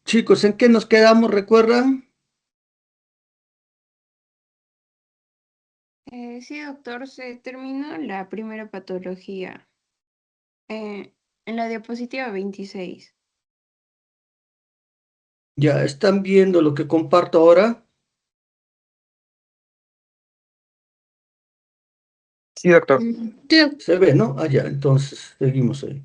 Chicos, ¿en qué nos quedamos? ¿Recuerdan? Sí, doctor, se terminó la primera patología en la diapositiva 26. Ya están viendo lo que comparto ahora. Sí, doctor. Sí, Se ve, ¿no? Ah, ya, entonces seguimos ahí.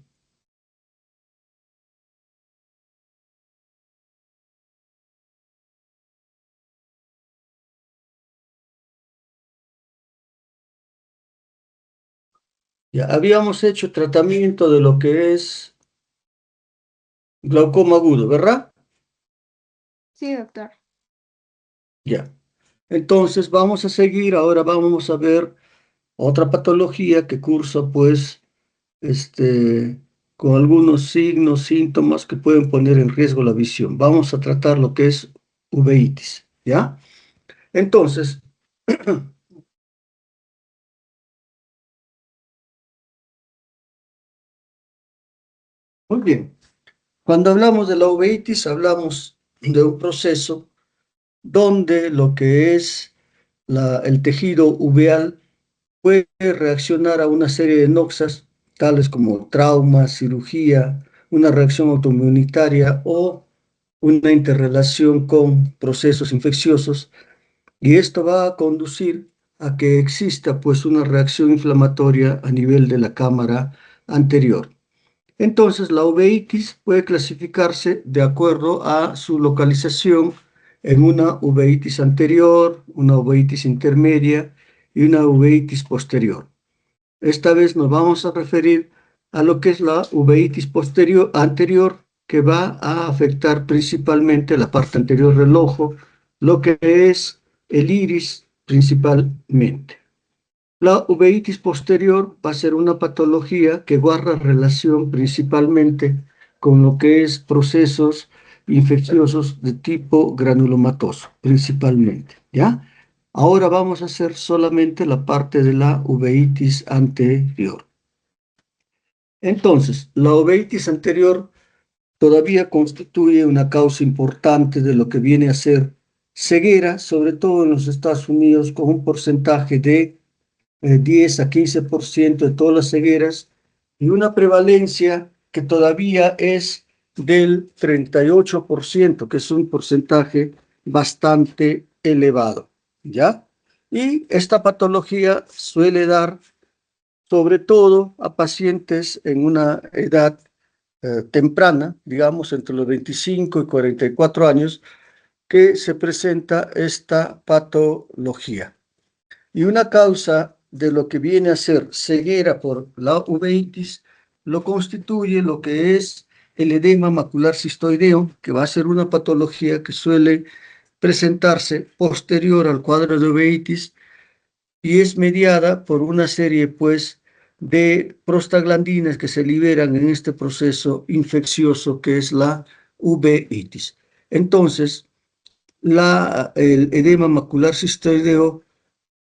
Ya habíamos hecho tratamiento de lo que es glaucoma agudo, ¿verdad? sí, doctor. Ya. Entonces vamos a seguir. Ahora vamos a ver otra patología que cursa, pues, este, con algunos signos, síntomas que pueden poner en riesgo la visión. Vamos a tratar lo que es uveitis, ¿ya? Entonces, muy bien. Cuando hablamos de la uveitis, hablamos de un proceso donde lo que es el tejido uveal puede reaccionar a una serie de noxas, tales como trauma, cirugía, una reacción autoinmunitaria o una interrelación con procesos infecciosos, y esto va a conducir a que exista pues una reacción inflamatoria a nivel de la cámara anterior. Entonces, la uveitis puede clasificarse de acuerdo a su localización en una uveitis anterior, una uveitis intermedia y una uveitis posterior. Esta vez nos vamos a referir a lo que es la uveitis posterior anterior, que va a afectar principalmente la parte anterior del ojo, lo que es el iris principalmente. La uveitis posterior va a ser una patología que guarda relación principalmente con lo que es procesos infecciosos de tipo granulomatoso, principalmente, ¿ya? Ahora vamos a hacer solamente la parte de la uveitis anterior. Entonces, la uveitis anterior todavía constituye una causa importante de lo que viene a ser ceguera, sobre todo en los Estados Unidos, con un porcentaje de 10 a 15% de todas las cegueras y una prevalencia que todavía es del 38%, que es un porcentaje bastante elevado, ¿ya? Y esta patología suele dar sobre todo a pacientes en una edad temprana, digamos entre los 25 y 44 años, que se presenta esta patología. Y una causa de lo que viene a ser ceguera por la uveitis lo constituye lo que es el edema macular cistoideo, que va a ser una patología que suele presentarse posterior al cuadro de uveitis y es mediada por una serie, pues, de prostaglandinas que se liberan en este proceso infeccioso que es la uveitis. Entonces, el edema macular cistoideo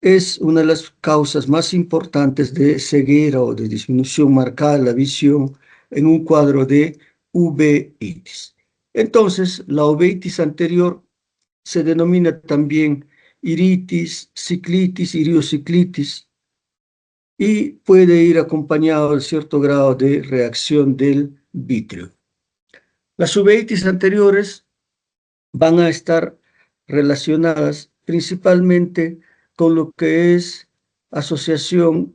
es una de las causas más importantes de ceguera o de disminución marcada de la visión en un cuadro de uveitis. Entonces, la uveitis anterior se denomina también iritis, ciclitis, iriociclitis y puede ir acompañado de cierto grado de reacción del vítreo. Las uveitis anteriores van a estar relacionadas principalmente con lo que es asociación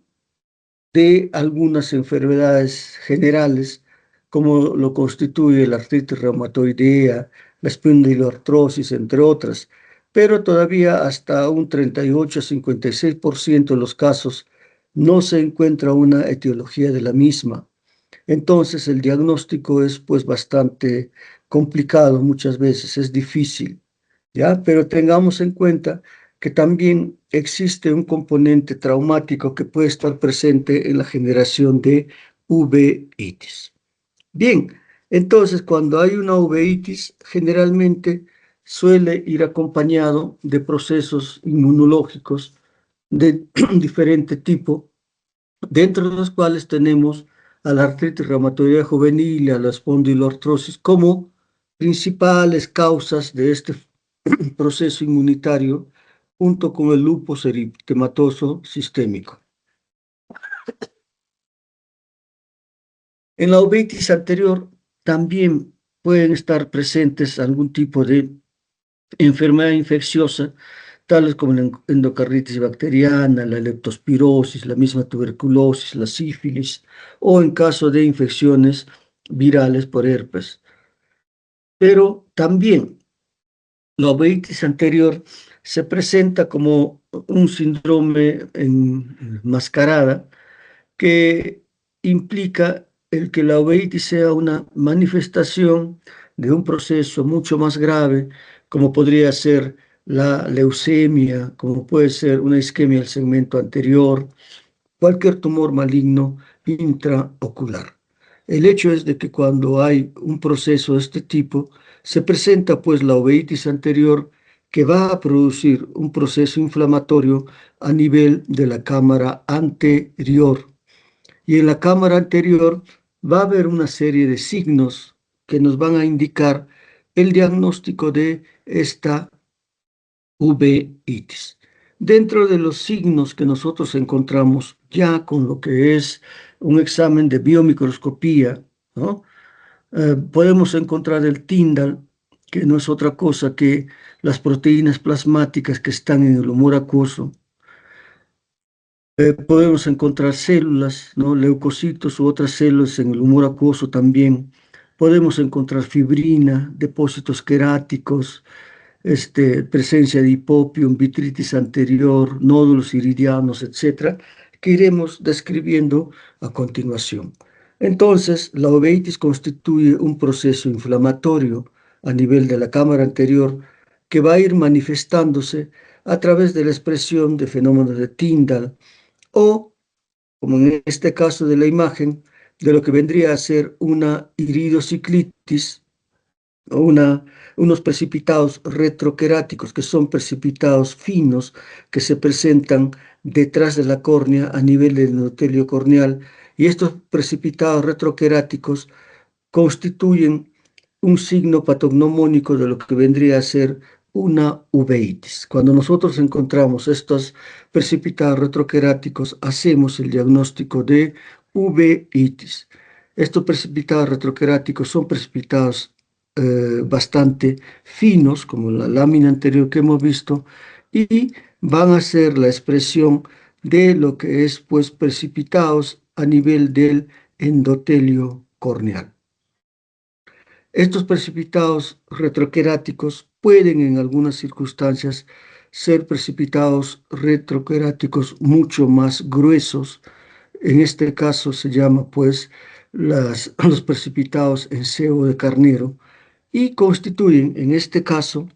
de algunas enfermedades generales, como lo constituye la artritis reumatoidea, la espondiloartrosis, entre otras, pero todavía hasta un 38 a 56% de los casos no se encuentra una etiología de la misma. Entonces el diagnóstico es pues bastante complicado muchas veces, es difícil, ¿ya? Pero tengamos en cuenta que también existe un componente traumático que puede estar presente en la generación de uveitis. Bien, entonces cuando hay una uveitis, generalmente suele ir acompañado de procesos inmunológicos de diferente tipo, dentro de los cuales tenemos a la artritis reumatoidea juvenil y a la espondiloartrosis como principales causas de este proceso inmunitario junto con el lupus eritematoso sistémico. En la uveitis anterior también pueden estar presentes algún tipo de enfermedad infecciosa, tales como la endocarditis bacteriana, la leptospirosis, la misma tuberculosis, la sífilis, o en caso de infecciones virales por herpes. Pero también la uveitis anterior se presenta como un síndrome enmascarada que implica el que la uveitis sea una manifestación de un proceso mucho más grave, como podría ser la leucemia, como puede ser una isquemia del segmento anterior, cualquier tumor maligno intraocular. El hecho es de que cuando hay un proceso de este tipo, se presenta pues la uveitis anterior que va a producir un proceso inflamatorio a nivel de la cámara anterior. Y en la cámara anterior va a haber una serie de signos que nos van a indicar el diagnóstico de esta uveitis. Dentro de los signos que nosotros encontramos ya con lo que es un examen de biomicroscopía, ¿no? Podemos encontrar el Tyndall, que no es otra cosa que las proteínas plasmáticas que están en el humor acuoso. Podemos encontrar células, ¿no? Leucocitos u otras células en el humor acuoso también. Podemos encontrar fibrina, depósitos queráticos, presencia de hipopium, vitritis anterior, nódulos iridianos, etcétera, que iremos describiendo a continuación. Entonces, la uveitis constituye un proceso inflamatorio a nivel de la cámara anterior que va a ir manifestándose a través de la expresión de fenómenos de Tyndall o, como en este caso de la imagen, de lo que vendría a ser una iridociclitis o unos precipitados retroqueráticos, que son precipitados finos que se presentan detrás de la córnea a nivel del endotelio corneal, y estos precipitados retroqueráticos constituyen un signo patognomónico de lo que vendría a ser una uveitis. Cuando nosotros encontramos estos precipitados retroqueráticos, hacemos el diagnóstico de uveitis. Estos precipitados retroqueráticos son precipitados bastante finos, como la lámina anterior que hemos visto, y van a ser la expresión de lo que es, pues, precipitados a nivel del endotelio corneal. Estos precipitados retroqueráticos pueden en algunas circunstancias ser precipitados retroqueráticos mucho más gruesos. En este caso se llama pues los precipitados en sebo de carnero y constituyen en este caso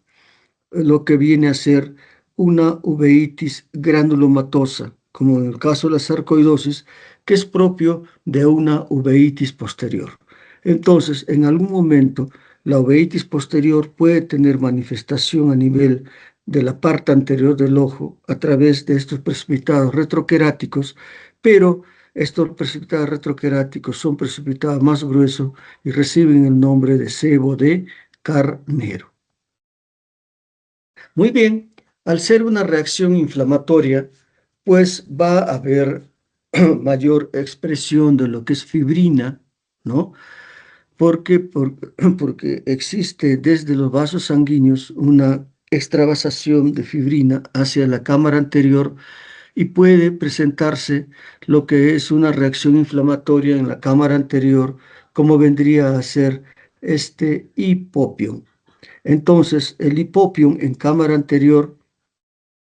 lo que viene a ser una uveitis granulomatosa, como en el caso de la sarcoidosis, que es propio de una uveitis posterior. Entonces, en algún momento, la uveitis posterior puede tener manifestación a nivel de la parte anterior del ojo a través de estos precipitados retroqueráticos, pero estos precipitados retroqueráticos son precipitados más gruesos y reciben el nombre de sebo de carnero. Muy bien, al ser una reacción inflamatoria, pues va a haber mayor expresión de lo que es fibrina, ¿no? Porque existe desde los vasos sanguíneos una extravasación de fibrina hacia la cámara anterior y puede presentarse lo que es una reacción inflamatoria en la cámara anterior, como vendría a ser este hipopión. Entonces, el hipopión en cámara anterior,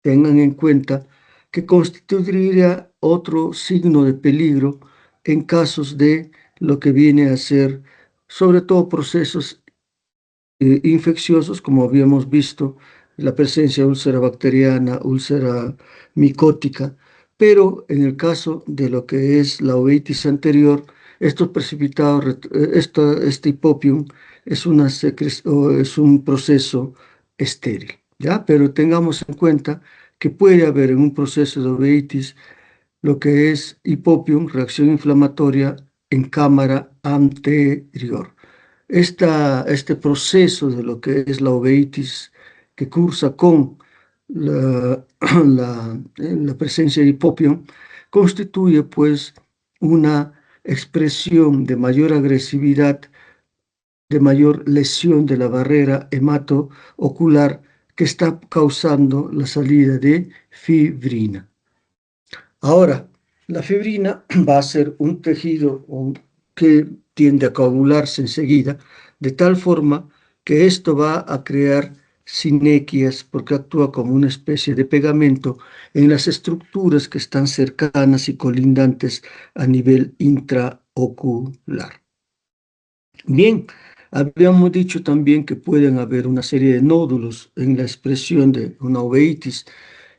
tengan en cuenta que constituiría otro signo de peligro en casos de lo que viene a ser, sobre todo, procesos infecciosos, como habíamos visto, la presencia de úlcera bacteriana, úlcera micótica, pero en el caso de lo que es la uveitis anterior, estos precipitados, este hipopium es un proceso estéril, ¿ya? Pero tengamos en cuenta que puede haber en un proceso de uveitis lo que es hipopium, reacción inflamatoria en cámara anterior. Este proceso de lo que es la uveitis que cursa con la, la presencia de hipopión constituye pues una expresión de mayor agresividad, de mayor lesión de la barrera hematoocular que está causando la salida de fibrina. Ahora, la fibrina va a ser un tejido que tiende a coagularse enseguida, de tal forma que esto va a crear sinequias porque actúa como una especie de pegamento en las estructuras que están cercanas y colindantes a nivel intraocular. Bien, habíamos dicho también que pueden haber una serie de nódulos en la expresión de una uveitis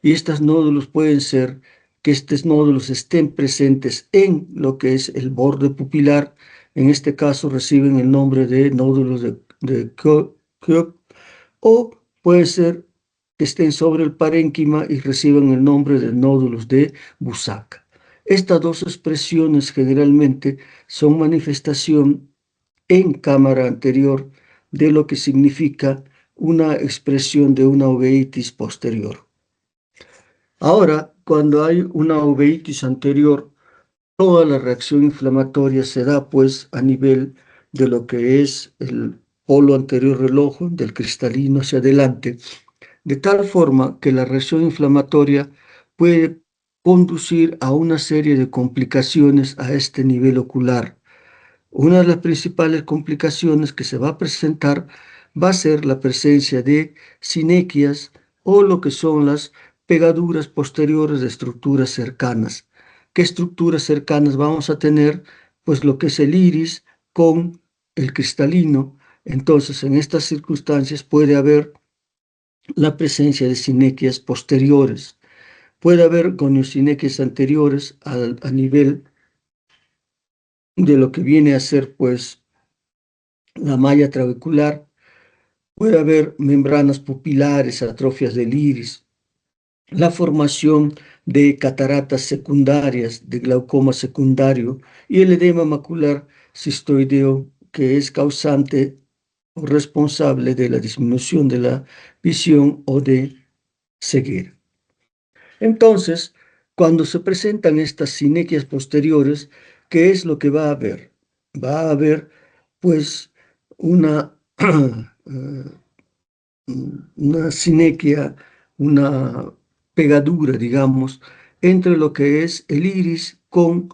y estos nódulos pueden ser que estos nódulos estén presentes en lo que es el borde pupilar. En este caso reciben el nombre de nódulos de Koch, o puede ser que estén sobre el parénquima y reciban el nombre de nódulos de Busac. Estas dos expresiones generalmente son manifestación en cámara anterior de lo que significa una expresión de una uveitis posterior. Ahora, cuando hay una uveitis anterior, toda la reacción inflamatoria se da pues a nivel de lo que es el polo anterior del ojo, del cristalino hacia adelante, de tal forma que la reacción inflamatoria puede conducir a una serie de complicaciones a este nivel ocular. Una de las principales complicaciones que se va a presentar va a ser la presencia de sinequias o lo que son las pegaduras posteriores de estructuras cercanas. ¿Qué estructuras cercanas vamos a tener? Pues lo que es el iris con el cristalino. Entonces, en estas circunstancias puede haber la presencia de sinequias posteriores. Puede haber goniosinequias anteriores a nivel de lo que viene a ser pues la malla trabecular. Puede haber membranas pupilares, atrofias del iris, la formación de cataratas secundarias, de glaucoma secundario y el edema macular cistoideo, que es causante o responsable de la disminución de la visión o de ceguera. Entonces, cuando se presentan estas sinequias posteriores, ¿qué es lo que va a haber? Va a haber, pues, una, una sinequia, una pegadura, digamos, entre lo que es el iris con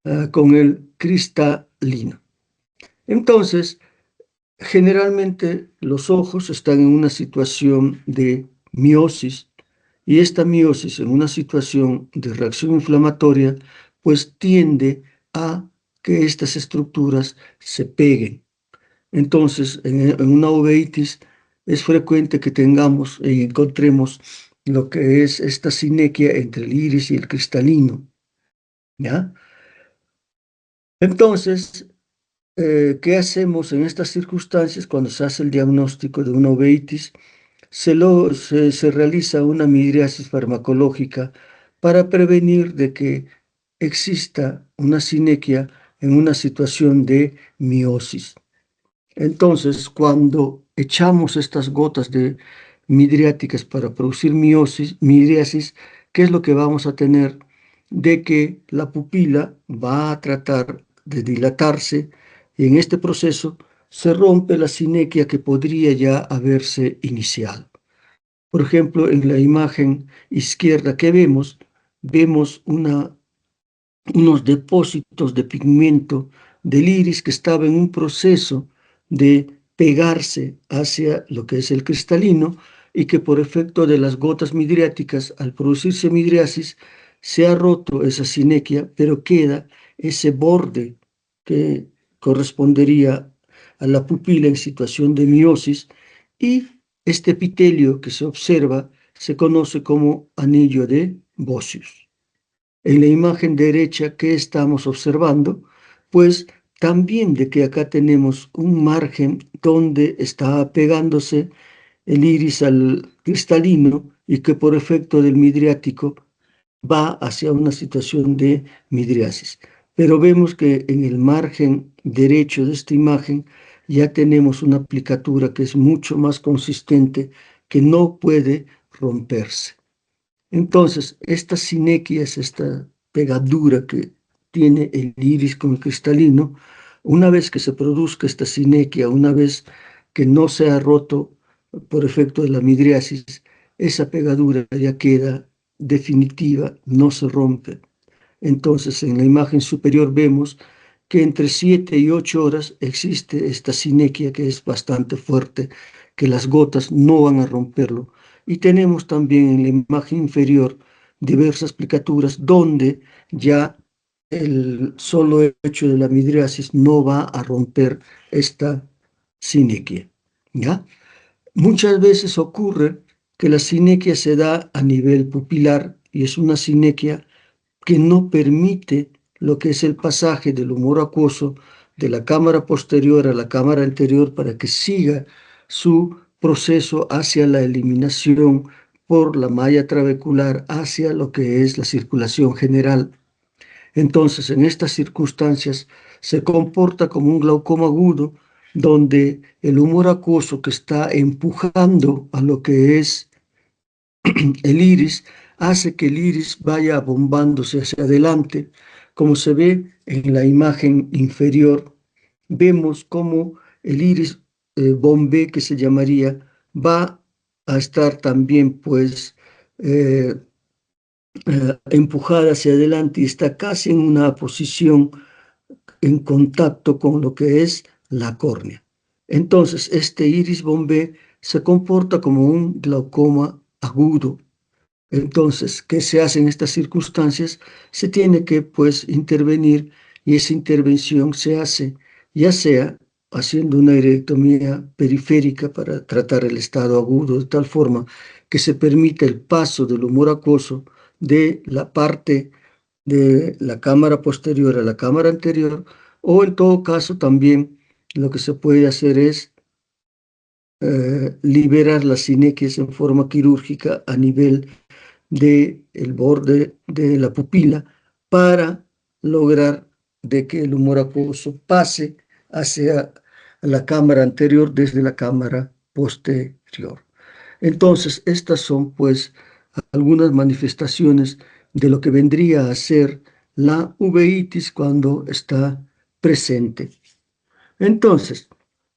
el cristalino. Entonces, generalmente los ojos están en una situación de miosis y esta miosis en una situación de reacción inflamatoria pues tiende a que estas estructuras se peguen. Entonces, en una uveitis es frecuente que tengamos y encontremos lo que es esta sinequia entre el iris y el cristalino, ¿ya? Entonces, ¿qué hacemos en estas circunstancias cuando se hace el diagnóstico de una uveitis? Se realiza una midriasis farmacológica para prevenir de que exista una sinequia en una situación de miosis. Entonces, cuando echamos estas gotas de midriáticas para producir midriasis, ¿qué es lo que vamos a tener? De que la pupila va a tratar de dilatarse y en este proceso se rompe la sinequia que podría ya haberse iniciado. Por ejemplo, en la imagen izquierda que vemos unos depósitos de pigmento del iris que estaba en un proceso de pegarse hacia lo que es el cristalino y que por efecto de las gotas midriáticas, al producirse midriasis, se ha roto esa sinequia, pero queda ese borde que correspondería a la pupila en situación de miosis y este epitelio que se observa se conoce como anillo de Bosius. En la imagen derecha que estamos observando, pues también de que acá tenemos un margen donde está pegándose el iris al cristalino y que por efecto del midriático va hacia una situación de midriasis. pero vemos que en el margen derecho de esta imagen ya tenemos una aplicatura que es mucho más consistente, que no puede romperse. Entonces, esta sinequia es esta pegadura que tiene el iris con el cristalino. Una vez que se produzca esta sinequia, una vez que no se ha roto por efecto de la midriasis, esa pegadura ya queda definitiva, no se rompe. Entonces, en la imagen superior vemos que entre 7 y 8 horas existe esta sinequia que es bastante fuerte, que las gotas no van a romperlo. Y tenemos también en la imagen inferior diversas plicaturas donde ya el solo hecho de la midriasis no va a romper esta sinequia, ¿ya? Muchas veces ocurre que la sinequia se da a nivel pupilar y es una sinequia que no permite lo que es el pasaje del humor acuoso de la cámara posterior a la cámara anterior para que siga su proceso hacia la eliminación por la malla trabecular hacia lo que es la circulación general. Entonces, en estas circunstancias se comporta como un glaucoma agudo donde el humor acuoso que está empujando a lo que es el iris hace que el iris vaya abombándose hacia adelante. Como se ve en la imagen inferior, vemos cómo el iris bombé, que se llamaría, va a estar también pues eh, empujada hacia adelante y está casi en una posición en contacto con lo que es la córnea. Entonces, este iris bombé se comporta como un glaucoma agudo. Entonces, ¿qué se hace en estas circunstancias? Se tiene que, pues, intervenir y esa intervención se hace ya sea haciendo una iridotomía periférica para tratar el estado agudo de tal forma que se permita el paso del humor acuoso de la parte de la cámara posterior a la cámara anterior, o en todo caso también lo que se puede hacer es liberar las sinequias en forma quirúrgica a nivel del borde de la pupila para lograr de que el humor acuoso pase hacia la cámara anterior desde la cámara posterior. Entonces, estas son pues algunas manifestaciones de lo que vendría a ser la uveitis cuando está presente. Entonces,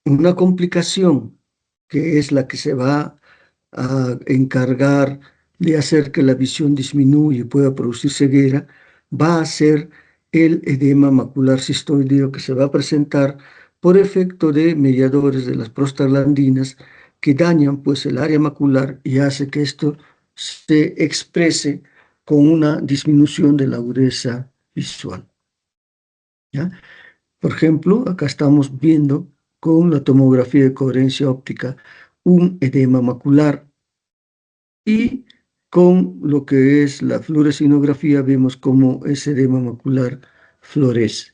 una complicación que es la que se va a encargar de hacer que la visión disminuya y pueda producir ceguera, va a ser el edema macular cistoideo que se va a presentar por efecto de mediadores de las prostaglandinas que dañan pues el área macular y hace que esto se exprese con una disminución de la agudeza visual, ¿ya? Por ejemplo, acá estamos viendo con la tomografía de coherencia óptica un edema macular y con lo que es la fluorescinografía vemos cómo ese edema macular florece.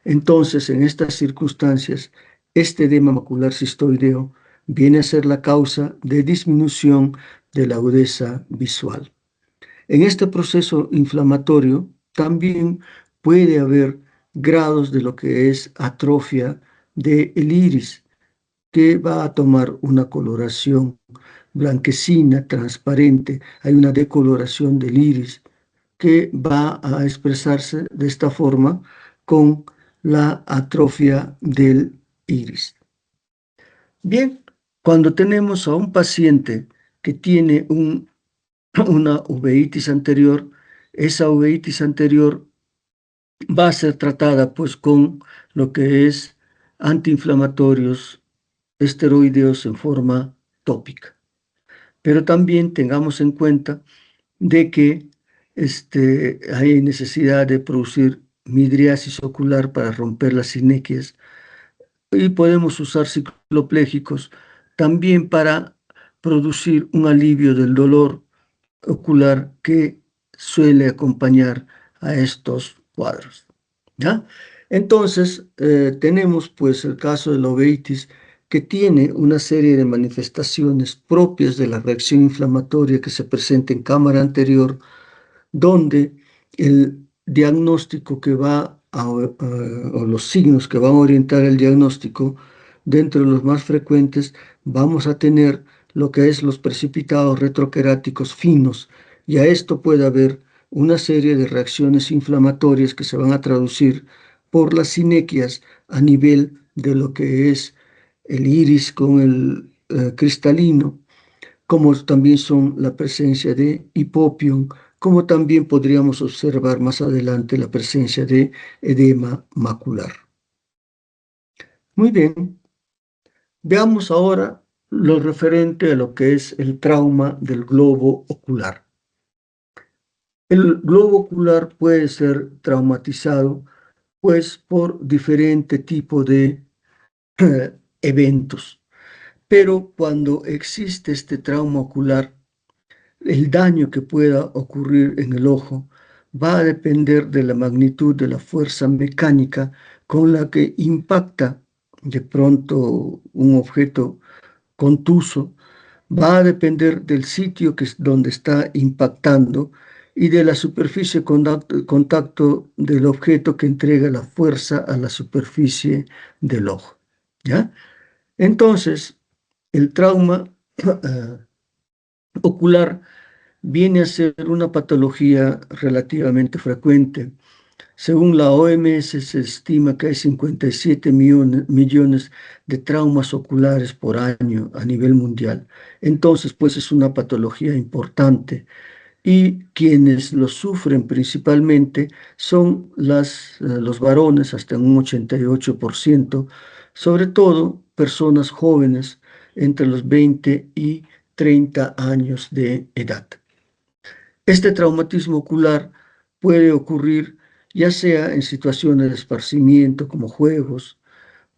Entonces, en estas circunstancias, este edema macular cistoideo viene a ser la causa de disminución de la agudeza visual. En este proceso inflamatorio también puede haber grados de lo que es atrofia del iris, que va a tomar una coloración blanquecina, transparente. Hay una decoloración del iris que va a expresarse de esta forma con la atrofia del iris. Bien, cuando tenemos a un paciente que tiene una uveitis anterior, esa uveitis anterior va a ser tratada pues con lo que es antiinflamatorios esteroideos en forma tópica. Pero también tengamos en cuenta de que hay necesidad de producir midriasis ocular para romper las sinequias y podemos usar cicloplégicos también para producir un alivio del dolor ocular que suele acompañar a estos cuadros, ¿ya? Entonces, tenemos pues el caso de la uveitis que tiene una serie de manifestaciones propias de la reacción inflamatoria que se presenta en cámara anterior, donde el diagnóstico que o los signos que van a orientar el diagnóstico, dentro de los más frecuentes, vamos a tener lo que es los precipitados retroqueráticos finos, y a esto puede haber una serie de reacciones inflamatorias que se van a traducir por las sinequias a nivel de lo que es el iris con el cristalino, como también son la presencia de hipopión, como también podríamos observar más adelante la presencia de edema macular. Muy bien, veamos ahora lo referente a lo que es el trauma del globo ocular. El globo ocular puede ser traumatizado pues por diferente tipo de eventos, pero cuando existe este trauma ocular, el daño que pueda ocurrir en el ojo va a depender de la magnitud de la fuerza mecánica con la que impacta de pronto un objeto contuso, va a depender del sitio donde está impactando y de la superficie contacto del objeto que entrega la fuerza a la superficie del ojo. ¿Ya? Entonces, el trauma ocular viene a ser una patología relativamente frecuente. Según la OMS, se estima que hay 57 millones de traumas oculares por año a nivel mundial. Entonces, pues es una patología importante. Y quienes lo sufren principalmente son los varones, hasta un 88%, sobre todo personas jóvenes entre los 20 y 30 años de edad. Este traumatismo ocular puede ocurrir ya sea en situaciones de esparcimiento como juegos,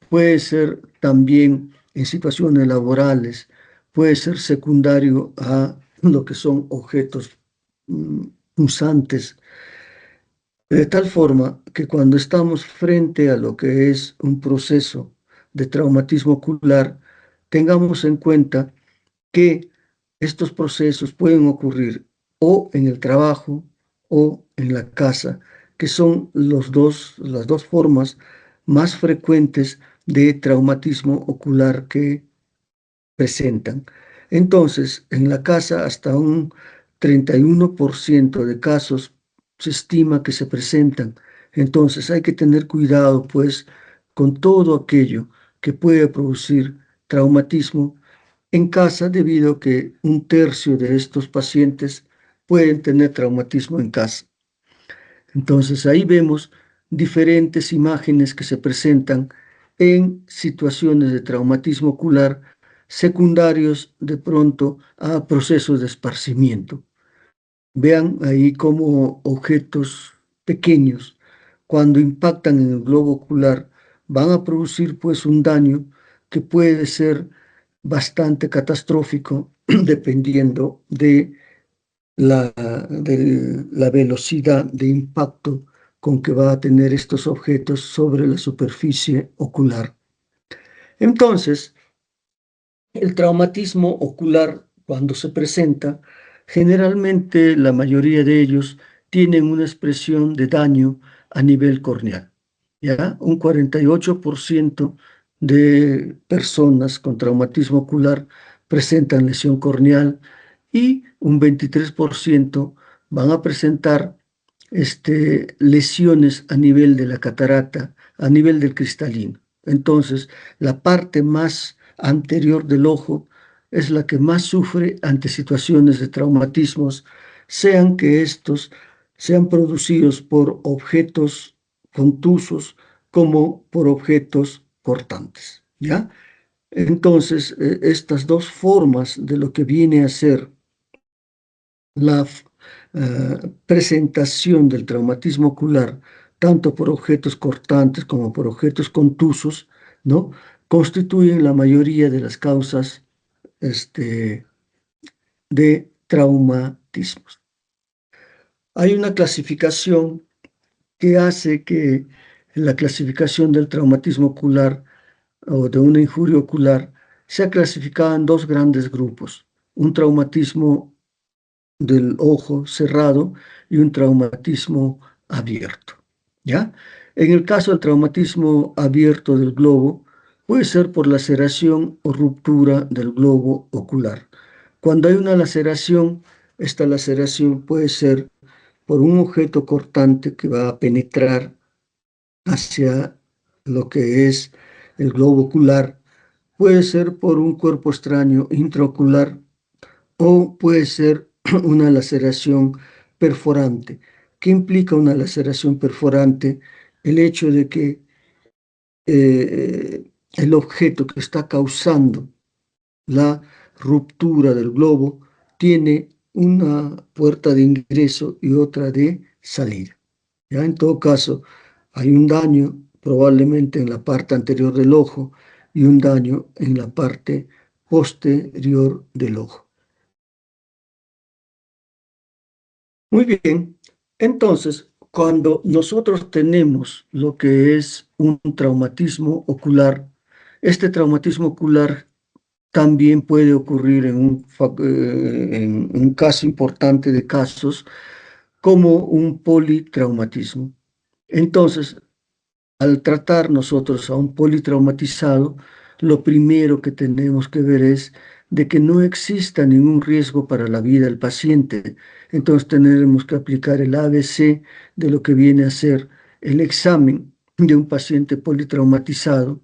puede ser también en situaciones laborales, puede ser secundario a lo que son objetos punzantes, de tal forma que cuando estamos frente a lo que es un proceso de traumatismo ocular, tengamos en cuenta que estos procesos pueden ocurrir o en el trabajo o en la casa, que son las dos formas más frecuentes de traumatismo ocular que presentan. Entonces, en la casa hasta un 31% de casos se estima que se presentan. Entonces, hay que tener cuidado, pues, con todo aquello que puede producir traumatismo en casa, debido a que un tercio de estos pacientes pueden tener traumatismo en casa. Entonces ahí vemos diferentes imágenes que se presentan en situaciones de traumatismo ocular secundarios de pronto a procesos de esparcimiento. Vean ahí cómo objetos pequeños, cuando impactan en el globo ocular, van a producir pues un daño que puede ser bastante catastrófico dependiendo de la velocidad de impacto con que va a tener estos objetos sobre la superficie ocular. Entonces, el traumatismo ocular, cuando se presenta, generalmente la mayoría de ellos tienen una expresión de daño a nivel corneal. ¿Ya? Un 48% de personas con traumatismo ocular presentan lesión corneal y un 23% van a presentar lesiones a nivel de la catarata, a nivel del cristalino. Entonces, la parte más anterior del ojo es la que más sufre ante situaciones de traumatismos, sean que estos sean producidos por objetos contusos como por objetos cortantes, ¿ya? Entonces, estas dos formas de lo que viene a ser la presentación del traumatismo ocular, tanto por objetos cortantes como por objetos contusos, ¿no? Constituyen la mayoría de las causas de traumatismos. Hay una clasificación que hace que la clasificación del traumatismo ocular o de una injuria ocular sea clasificada en dos grandes grupos: un traumatismo del ojo cerrado y un traumatismo abierto, ¿ya? En el caso del traumatismo abierto del globo, puede ser por laceración o ruptura del globo ocular. Cuando hay una laceración, esta laceración puede ser por un objeto cortante que va a penetrar hacia lo que es el globo ocular, puede ser por un cuerpo extraño intraocular o puede ser una laceración perforante. ¿Qué implica una laceración perforante? El hecho de que el objeto que está causando la ruptura del globo tiene una puerta de ingreso y otra de salida. Ya en todo caso, hay un daño probablemente en la parte anterior del ojo y un daño en la parte posterior del ojo. Muy bien, entonces, cuando nosotros tenemos lo que es un traumatismo ocular, este traumatismo ocular también puede ocurrir en un caso importante de casos como un politraumatismo. Entonces, al tratar nosotros a un politraumatizado, lo primero que tenemos que ver es de que no exista ningún riesgo para la vida del paciente. Entonces tenemos que aplicar el ABC de lo que viene a ser el examen de un paciente politraumatizado,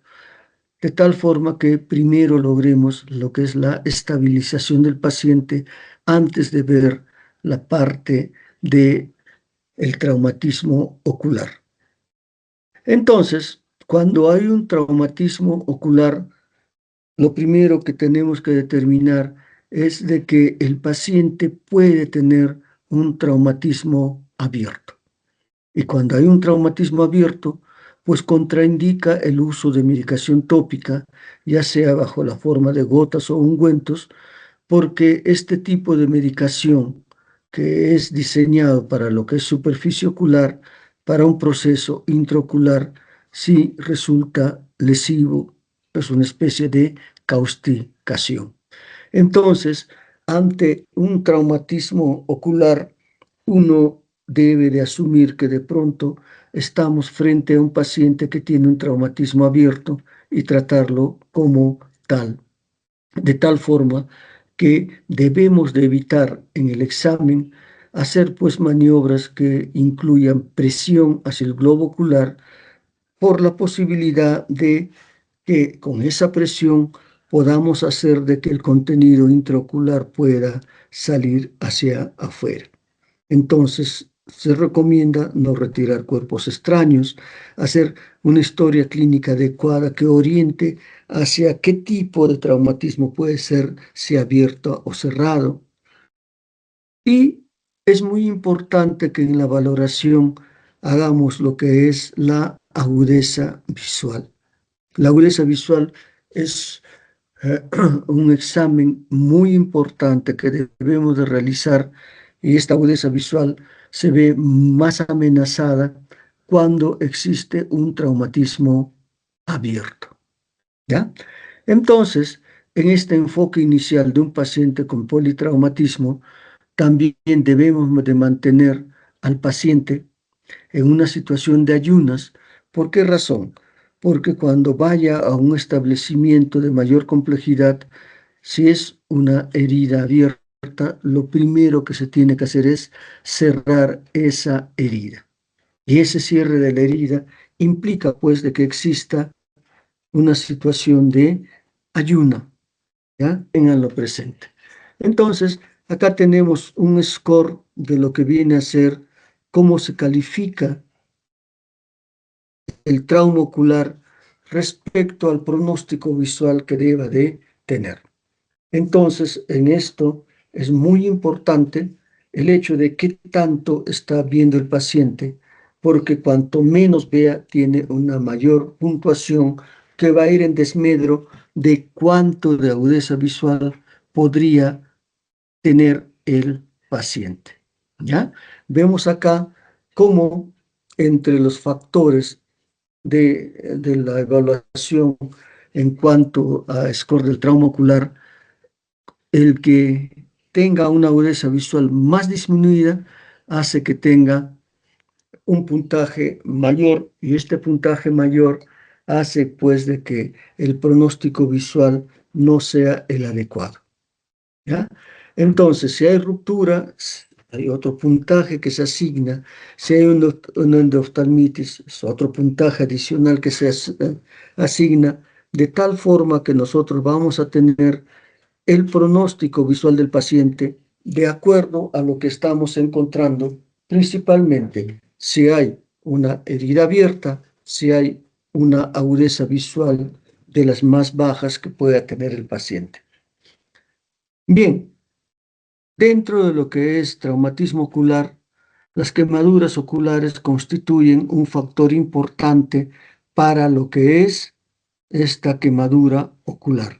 de tal forma que primero logremos lo que es la estabilización del paciente antes de ver la parte de el traumatismo ocular. Entonces, cuando hay un traumatismo ocular, lo primero que tenemos que determinar es de que el paciente puede tener un traumatismo abierto. Y cuando hay un traumatismo abierto, pues contraindica el uso de medicación tópica, ya sea bajo la forma de gotas o ungüentos, porque este tipo de medicación que es diseñado para lo que es superficie ocular, para un proceso intraocular, sí resulta lesivo, es una especie de causticación. Entonces, ante un traumatismo ocular, uno debe de asumir que de pronto estamos frente a un paciente que tiene un traumatismo abierto y tratarlo como tal, de tal forma que debemos de evitar en el examen hacer pues maniobras que incluyan presión hacia el globo ocular por la posibilidad de que con esa presión podamos hacer de que el contenido intraocular pueda salir hacia afuera. Entonces, se recomienda no retirar cuerpos extraños, hacer una historia clínica adecuada que oriente hacia qué tipo de traumatismo puede ser, si abierto o cerrado. Y es muy importante que en la valoración hagamos lo que es la agudeza visual. La agudeza visual es un examen muy importante que debemos de realizar y esta agudeza visual se ve más amenazada cuando existe un traumatismo abierto, ¿ya? Entonces, en este enfoque inicial de un paciente con politraumatismo, también debemos de mantener al paciente en una situación de ayunas. ¿Por qué razón? Porque cuando vaya a un establecimiento de mayor complejidad, si es una herida abierta, lo primero que se tiene que hacer es cerrar esa herida. Y ese cierre de la herida implica pues de que exista una situación de ayuna, ¿ya? Tenganlo presente. Entonces, acá tenemos un score de lo que viene a ser cómo se califica el trauma ocular respecto al pronóstico visual que deba de tener. Entonces, en esto es muy importante el hecho de qué tanto está viendo el paciente, porque cuanto menos vea, tiene una mayor puntuación que va a ir en desmedro de cuánto de agudeza visual podría tener el paciente. ¿Ya? Vemos acá cómo entre los factores de la evaluación en cuanto a score del trauma ocular, el que tenga una agudeza visual más disminuida hace que tenga un puntaje mayor y este puntaje mayor hace pues de que el pronóstico visual no sea el adecuado. ¿Ya? Entonces, si hay ruptura, hay otro puntaje que se asigna. Si hay una endoftalmitis, es otro puntaje adicional que se asigna, de tal forma que nosotros vamos a tener el pronóstico visual del paciente de acuerdo a lo que estamos encontrando, principalmente si hay una herida abierta, si hay una agudeza visual de las más bajas que pueda tener el paciente. Bien, dentro de lo que es traumatismo ocular, las quemaduras oculares constituyen un factor importante para lo que es esta quemadura ocular.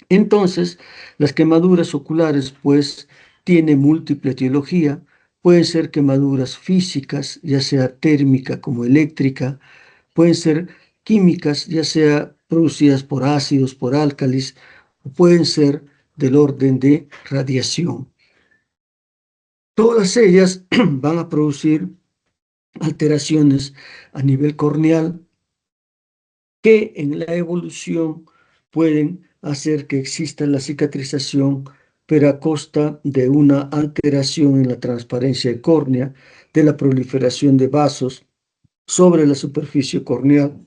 Entonces, las quemaduras oculares, pues, tienen múltiple etiología. Pueden ser quemaduras físicas, ya sea térmica como eléctrica, pueden ser químicas, ya sea producidas por ácidos, por álcalis, o pueden ser del orden de radiación. Todas ellas van a producir alteraciones a nivel corneal que en la evolución pueden hacer que exista la cicatrización, pero a costa de una alteración en la transparencia de córnea, de la proliferación de vasos sobre la superficie corneal,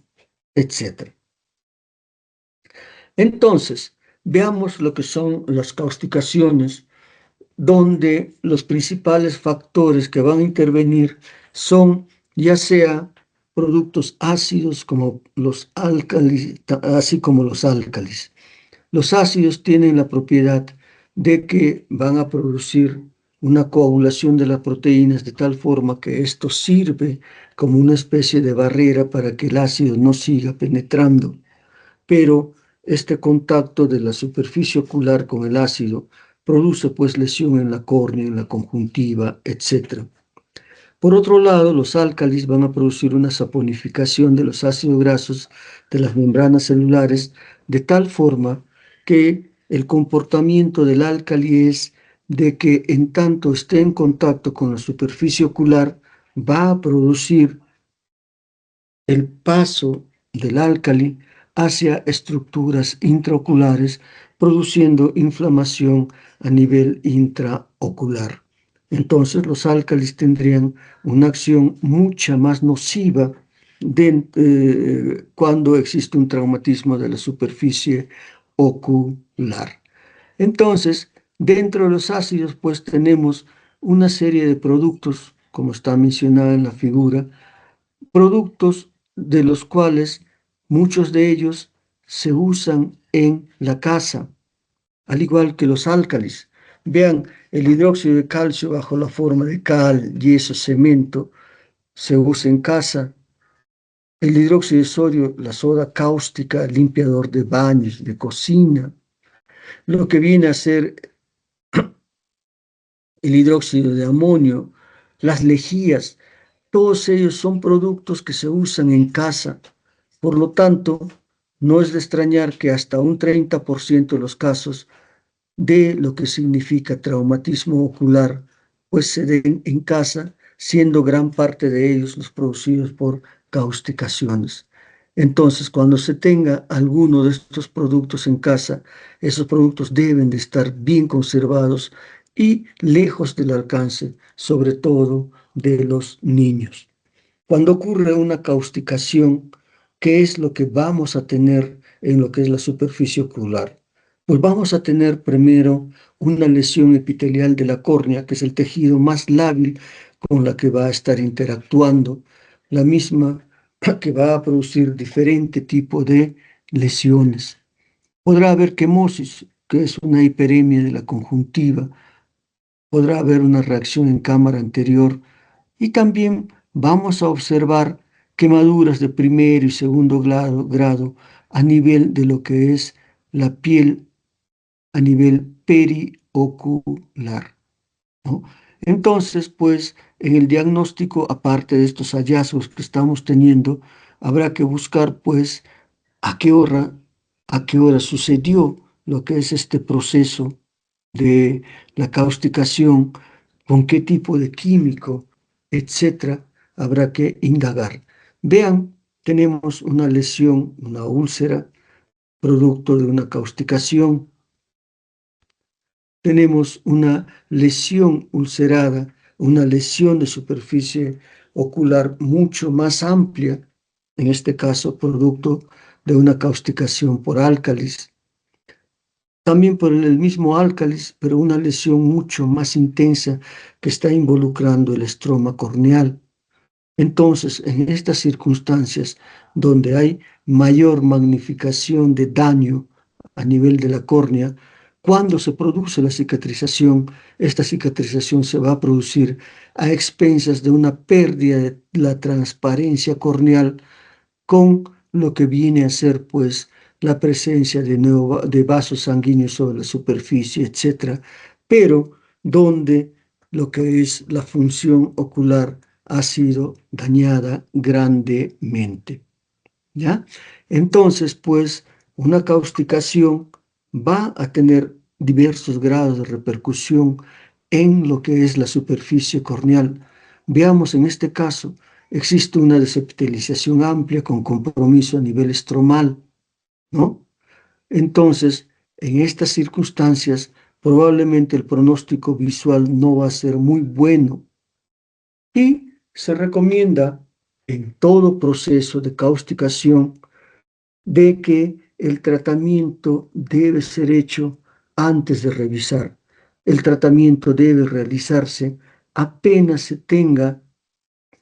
etc. Entonces, veamos lo que son las causticaciones, donde los principales factores que van a intervenir son ya sea productos ácidos como los álcalis, así como los álcalis. Los ácidos tienen la propiedad de que van a producir una coagulación de las proteínas de tal forma que esto sirve como una especie de barrera para que el ácido no siga penetrando, pero este contacto de la superficie ocular con el ácido produce pues lesión en la córnea, en la conjuntiva, etc. Por otro lado, los álcalis van a producir una saponificación de los ácidos grasos de las membranas celulares de tal forma que el comportamiento del álcali es de que en tanto esté en contacto con la superficie ocular, va a producir el paso del álcali hacia estructuras intraoculares, produciendo inflamación a nivel intraocular. Entonces, los álcalis tendrían una acción mucha más nociva cuando existe un traumatismo de la superficie ocular. Entonces, dentro de los ácidos, pues tenemos una serie de productos, como está mencionada en la figura, productos de los cuales muchos de ellos se usan en la casa, al igual que los álcalis. Vean, el hidróxido de calcio bajo la forma de cal, yeso, cemento, se usa en casa. El hidróxido de sodio, la soda cáustica, limpiador de baños, de cocina. Lo que viene a ser el hidróxido de amonio, las lejías, todos ellos son productos que se usan en casa. Por lo tanto, no es de extrañar que hasta un 30% de los casos de lo que significa traumatismo ocular, pues se den en casa, siendo gran parte de ellos los producidos por causticaciones. Entonces, cuando se tenga alguno de estos productos en casa, esos productos deben de estar bien conservados y lejos del alcance, sobre todo de los niños. Cuando ocurre una causticación, ¿qué es lo que vamos a tener en lo que es la superficie ocular? Pues vamos a tener primero una lesión epitelial de la córnea, que es el tejido más lábil con la que va a estar interactuando, la misma que va a producir diferente tipo de lesiones. Podrá haber quemosis, que es una hiperemia de la conjuntiva, podrá haber una reacción en cámara anterior y también vamos a observar quemaduras de primero y segundo grado a nivel de lo que es la piel, a nivel periocular, ¿no? Entonces, pues, en el diagnóstico, aparte de estos hallazgos que estamos teniendo, habrá que buscar, pues, a a qué hora sucedió lo que es este proceso de la causticación, con qué tipo de químico, etcétera, habrá que indagar. Vean, tenemos una lesión, una úlcera, producto de una causticación. Tenemos una lesión ulcerada, una lesión de superficie ocular mucho más amplia, en este caso producto de una causticación por álcalis. También por el mismo álcalis, pero una lesión mucho más intensa que está involucrando el estroma corneal. Entonces, en estas circunstancias donde hay mayor magnificación de daño a nivel de la córnea, cuando se produce la cicatrización, esta cicatrización se va a producir a expensas de una pérdida de la transparencia corneal con lo que viene a ser pues la presencia de vasos sanguíneos sobre la superficie, etcétera, pero donde lo que es la función ocular ha sido dañada grandemente, ¿ya? Entonces, pues, una causticación va a tener diversos grados de repercusión en lo que es la superficie corneal. Veamos, en este caso, existe una desepitelización amplia con compromiso a nivel estromal, ¿no? Entonces, en estas circunstancias, probablemente el pronóstico visual no va a ser muy bueno y se recomienda en todo proceso de causticación de que el tratamiento debe ser hecho antes de revisar. El tratamiento debe realizarse apenas se tenga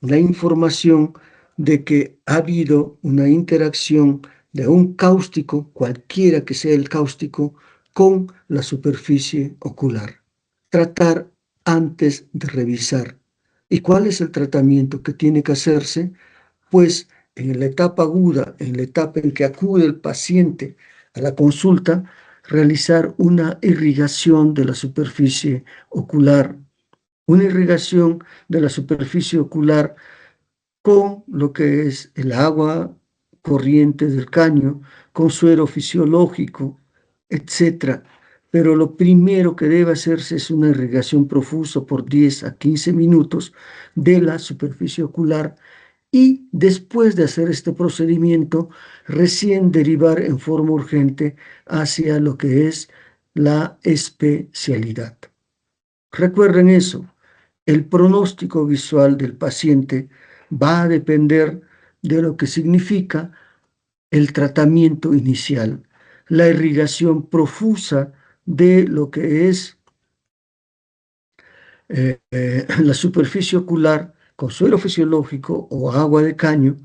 la información de que ha habido una interacción de un cáustico, cualquiera que sea el cáustico, con la superficie ocular. Tratar antes de revisar. ¿Y cuál es el tratamiento que tiene que hacerse? Pues en la etapa aguda, en la etapa en que acude el paciente a la consulta, realizar una irrigación de la superficie ocular, una irrigación de la superficie ocular con lo que es el agua corriente del caño, con suero fisiológico, etcétera. Pero lo primero que debe hacerse es una irrigación profusa por 10 a 15 minutos de la superficie ocular y después de hacer este procedimiento, recién derivar en forma urgente hacia lo que es la especialidad. Recuerden eso, el pronóstico visual del paciente va a depender de lo que significa el tratamiento inicial, la irrigación profusa de lo que es la superficie ocular con suelo fisiológico o agua de caño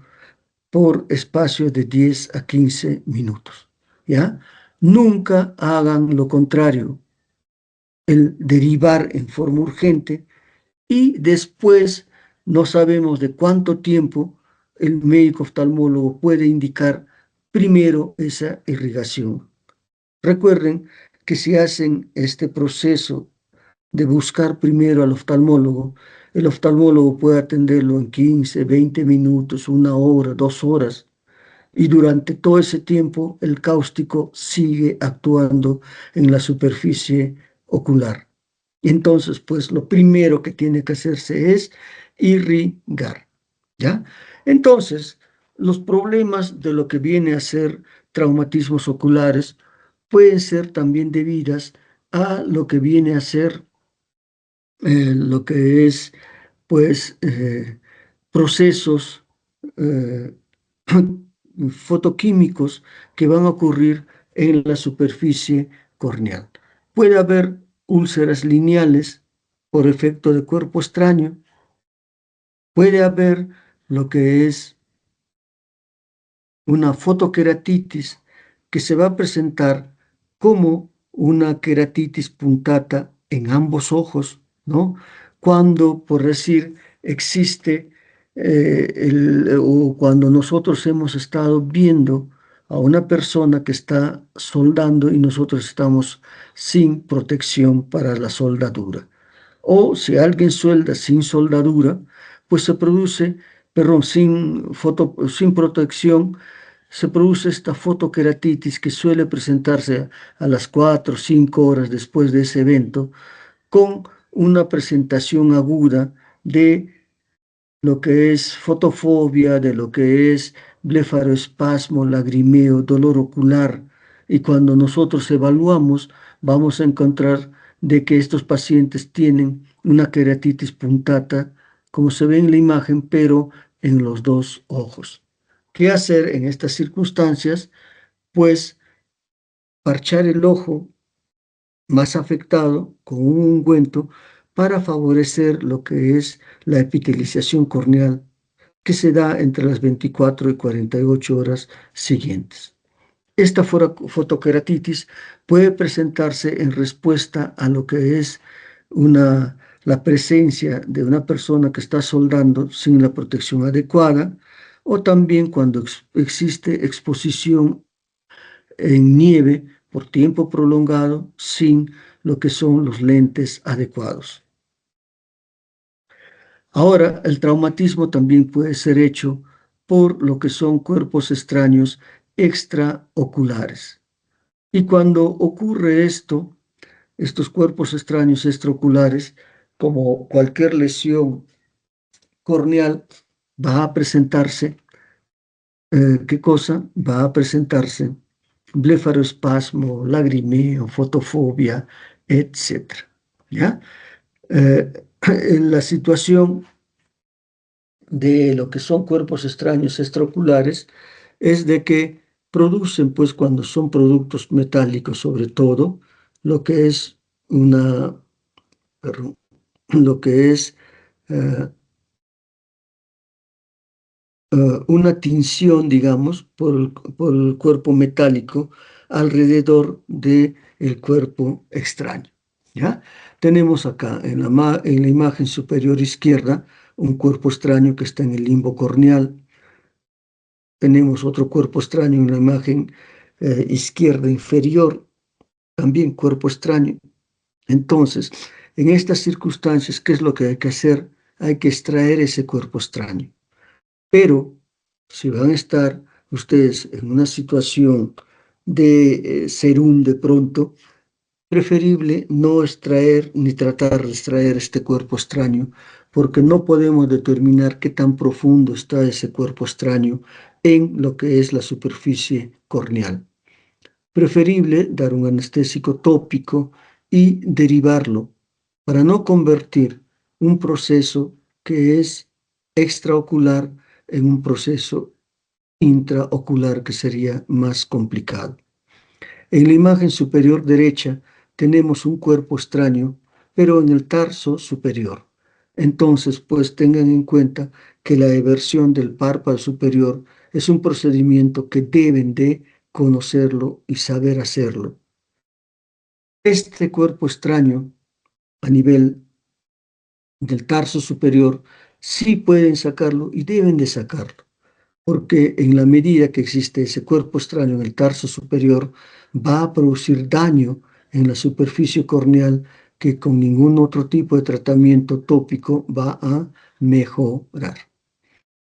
por espacio de 10 a 15 minutos. ¿Ya? Nunca hagan lo contrario, el derivar en forma urgente y después no sabemos de cuánto tiempo el médico oftalmólogo puede indicar primero esa irrigación. Recuerden que si hacen este proceso de buscar primero al oftalmólogo, el oftalmólogo puede atenderlo en 15, 20 minutos, 1 hora, 2 horas, y durante todo ese tiempo el cáustico sigue actuando en la superficie ocular. Y entonces, pues lo primero que tiene que hacerse es irrigar, ¿ya? Entonces, los problemas de lo que viene a ser traumatismos oculares pueden ser también debidas a lo que viene a ser lo que es, pues, procesos eh, fotoquímicos que van a ocurrir en la superficie corneal. Puede haber úlceras lineales por efecto de cuerpo extraño, puede haber lo que es una fotoqueratitis que se va a presentar como una queratitis punctata en ambos ojos, ¿no? Cuando, por decir, existe o cuando nosotros hemos estado viendo a una persona que está soldando y nosotros estamos sin protección para la soldadura. O si alguien suelda sin soldadura, pues se produce, perdón, sin protección, se produce esta fotoqueratitis que suele presentarse a las 4 o 5 horas después de ese evento, con una presentación aguda de lo que es fotofobia, de lo que es blefaroespasmo, lagrimeo, dolor ocular. Y cuando nosotros evaluamos, vamos a encontrar de que estos pacientes tienen una queratitis punctata, como se ve en la imagen, pero en los dos ojos. ¿Qué hacer en estas circunstancias? Pues parchar el ojo más afectado con un ungüento para favorecer lo que es la epitelización corneal que se da entre las 24 y 48 horas siguientes. Esta fotoqueratitis puede presentarse en respuesta a lo que es la presencia de una persona que está soldando sin la protección adecuada, o también cuando existe exposición en nieve por tiempo prolongado sin lo que son los lentes adecuados. Ahora, el traumatismo también puede ser hecho por lo que son cuerpos extraños extraoculares. Y cuando ocurre esto, estos cuerpos extraños extraoculares, como cualquier lesión corneal, va a presentarse, ¿qué cosa? Va a presentarse blefaroespasmo, lagrimeo, fotofobia, etcétera. ¿Ya? En la situación de lo que son cuerpos extraños extraoculares es de que producen, pues cuando son productos metálicos sobre todo, lo que es una, perdón, lo que es eh, una tinción, digamos, por el cuerpo metálico alrededor del cuerpo extraño. ¿Ya? Tenemos acá en la imagen superior izquierda un cuerpo extraño que está en el limbo corneal. Tenemos otro cuerpo extraño en la imagen izquierda inferior, también cuerpo extraño. Entonces, en estas circunstancias, ¿qué es lo que hay que hacer? Hay que extraer ese cuerpo extraño. Pero si van a estar ustedes en una situación de serum de pronto, preferible no extraer ni tratar de extraer este cuerpo extraño, porque no podemos determinar qué tan profundo está ese cuerpo extraño en lo que es la superficie corneal. Preferible dar un anestésico tópico y derivarlo para no convertir un proceso que es extraocular en un proceso intraocular que sería más complicado. En la imagen superior derecha tenemos un cuerpo extraño, pero en el tarso superior. Entonces, pues tengan en cuenta que la eversión del párpado superior es un procedimiento que deben de conocerlo y saber hacerlo. Este cuerpo extraño a nivel del tarso superior sí pueden sacarlo y deben de sacarlo, porque en la medida que existe ese cuerpo extraño en el tarso superior, va a producir daño en la superficie corneal que con ningún otro tipo de tratamiento tópico va a mejorar.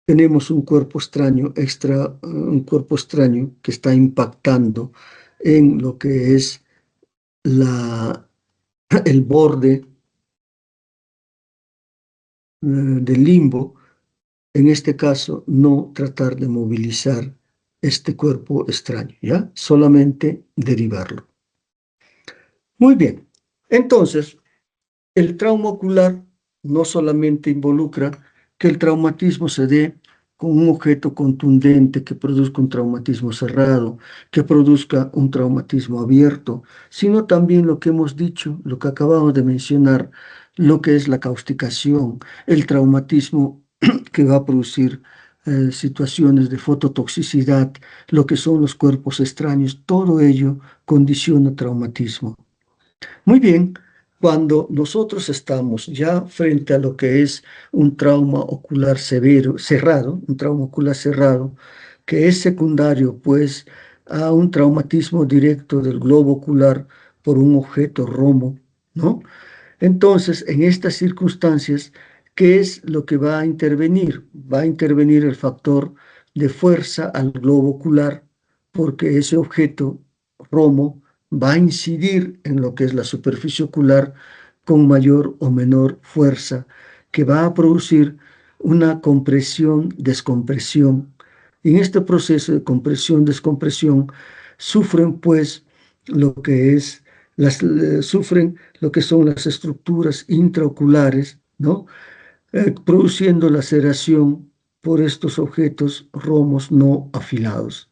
Tenemos un cuerpo extraño que está impactando en lo que es la, el borde del limbo. En este caso, no tratar de movilizar este cuerpo extraño, ¿ya? Solamente derivarlo. Muy bien. Entonces, el trauma ocular no solamente involucra que el traumatismo se dé con un objeto contundente que produzca un traumatismo cerrado, que produzca un traumatismo abierto, sino también lo que hemos dicho, lo que acabamos de mencionar, lo que es la causticación, el traumatismo que va a producir situaciones de fototoxicidad, lo que son los cuerpos extraños, todo ello condiciona traumatismo. Muy bien, cuando nosotros estamos ya frente a lo que es un trauma ocular severo, cerrado, un trauma ocular cerrado, que es secundario pues a un traumatismo directo del globo ocular por un objeto romo, ¿no? Entonces, en estas circunstancias, ¿qué es lo que va a intervenir? Va a intervenir el factor de fuerza al globo ocular, porque ese objeto romo va a incidir en lo que es la superficie ocular con mayor o menor fuerza, que va a producir una compresión-descompresión. En este proceso de compresión-descompresión sufren pues lo que es sufren lo que son las estructuras intraoculares, ¿no? Produciendo laceración por estos objetos romos no afilados.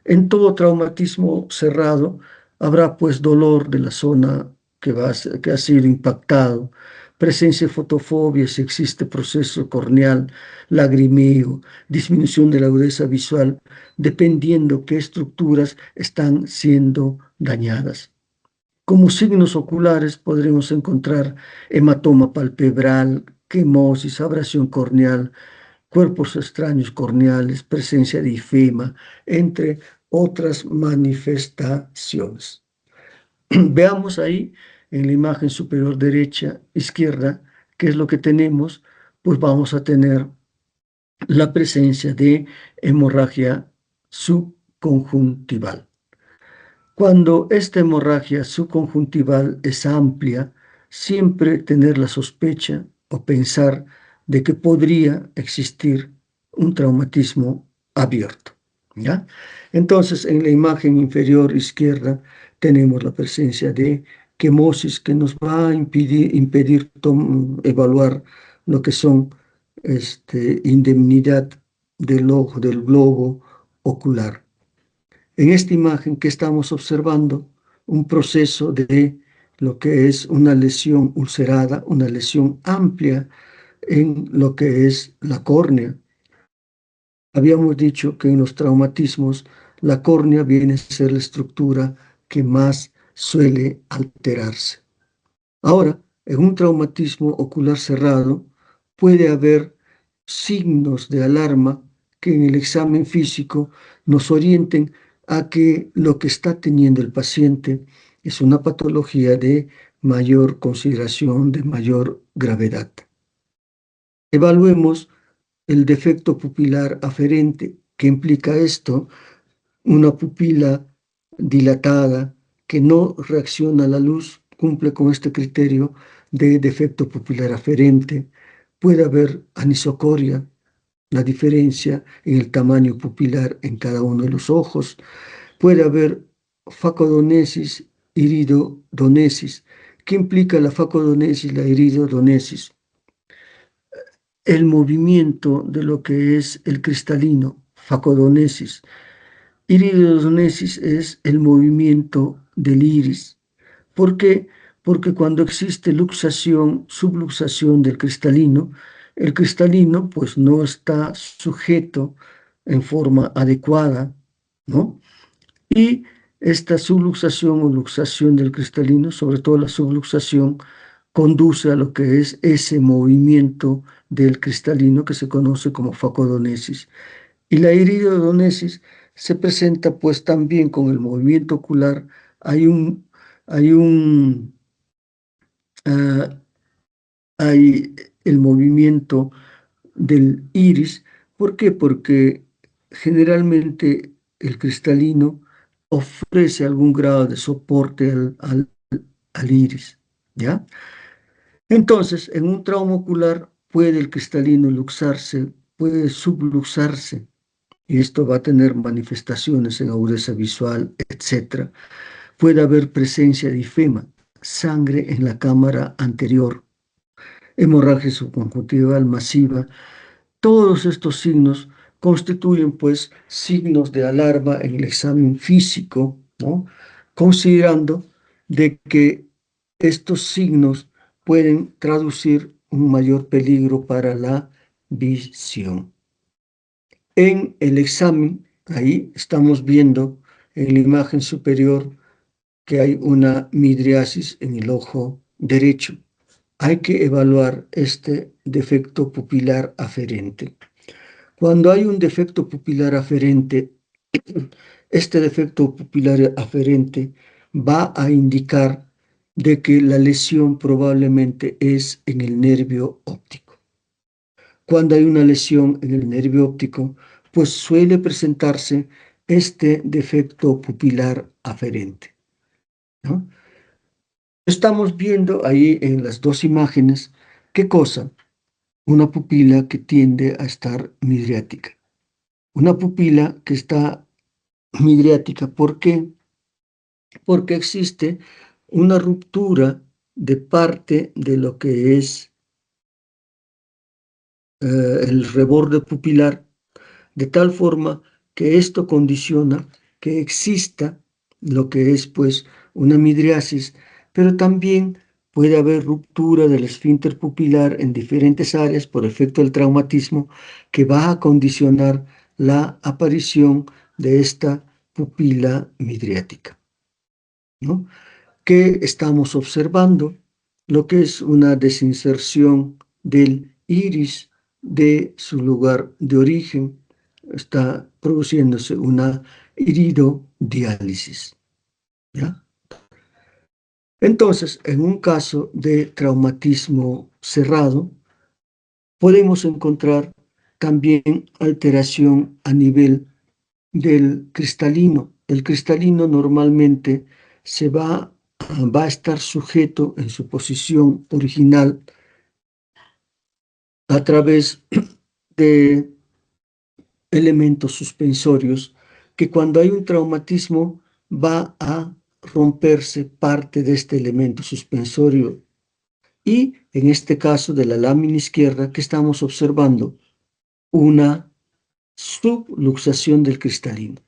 En todo traumatismo cerrado habrá pues dolor de la zona que ha sido impactado, presencia de fotofobia si existe proceso corneal, lagrimeo, disminución de la agudeza visual, dependiendo qué estructuras están siendo dañadas. Como signos oculares podremos encontrar hematoma palpebral, quemosis, abrasión corneal, cuerpos extraños corneales, presencia de ifema, entre otras manifestaciones. Veamos ahí en la imagen superior derecha, izquierda, qué es lo que tenemos. Pues vamos a tener la presencia de hemorragia subconjuntival. Cuando esta hemorragia subconjuntival es amplia, siempre tener la sospecha o pensar de que podría existir un traumatismo abierto, ¿ya? Entonces, en la imagen inferior izquierda tenemos la presencia de quemosis que nos va a impedir evaluar lo que son indemnidad del ojo, del globo ocular. En esta imagen que estamos observando, un proceso de lo que es una lesión ulcerada, una lesión amplia en lo que es la córnea. Habíamos dicho que en los traumatismos la córnea viene a ser la estructura que más suele alterarse. Ahora, en un traumatismo ocular cerrado puede haber signos de alarma que en el examen físico nos orienten a que lo que está teniendo el paciente es una patología de mayor consideración, de mayor gravedad. Evaluemos el defecto pupilar aferente. ¿Qué implica esto? Una pupila dilatada que no reacciona a la luz, cumple con este criterio de defecto pupilar aferente. Puede haber anisocoria, la diferencia en el tamaño pupilar en cada uno de los ojos. Puede haber facodonesis, iridodonesis. ¿Qué implica la facodonesis, la iridodonesis? El movimiento de lo que es el cristalino, facodonesis. Iridodonesis es el movimiento del iris. ¿Por qué? Porque cuando existe luxación, subluxación del cristalino, el cristalino pues no está sujeto en forma adecuada, ¿no? Y esta subluxación o luxación del cristalino, sobre todo la subluxación, conduce a lo que es ese movimiento del cristalino que se conoce como facodonesis. Y la iridodonesis se presenta pues también con el movimiento ocular. Hay un, hay un, ah, hay el movimiento del iris. ¿Por qué? Porque generalmente el cristalino ofrece algún grado de soporte al iris, ¿ya? Entonces, en un trauma ocular puede el cristalino luxarse, puede subluxarse, y esto va a tener manifestaciones en agudeza visual, etc. Puede haber presencia de ifema, sangre en la cámara anterior, hemorragia subconjuntival masiva. Todos estos signos constituyen pues signos de alarma en el examen físico, ¿no? Considerando de que estos signos pueden traducir un mayor peligro para la visión. En el examen, ahí estamos viendo en la imagen superior que hay una midriasis en el ojo derecho. Hay que evaluar este defecto pupilar aferente. Cuando hay un defecto pupilar aferente, este defecto pupilar aferente va a indicar de que la lesión probablemente es en el nervio óptico. Cuando hay una lesión en el nervio óptico, pues suele presentarse este defecto pupilar aferente, ¿no? Estamos viendo ahí en las dos imágenes, ¿qué cosa? una pupila que tiende a estar midriática. Una pupila que está midriática, ¿por qué? Porque existe una ruptura de parte de lo que es el reborde pupilar, de tal forma que esto condiciona que exista lo que es pues una midriasis, pero también puede haber ruptura del esfínter pupilar en diferentes áreas por efecto del traumatismo que va a condicionar la aparición de esta pupila midriática, ¿no? Que estamos observando lo que es una desinserción del iris de su lugar de origen. Está produciéndose una iridodiálisis, ¿ya? Entonces, en un caso de traumatismo cerrado, podemos encontrar también alteración a nivel del cristalino. El cristalino normalmente va a estar sujeto en su posición original a través de elementos suspensorios que cuando hay un traumatismo va a romperse parte de este elemento suspensorio. Y en este caso de la lámina izquierda que estamos observando una subluxación del cristalino.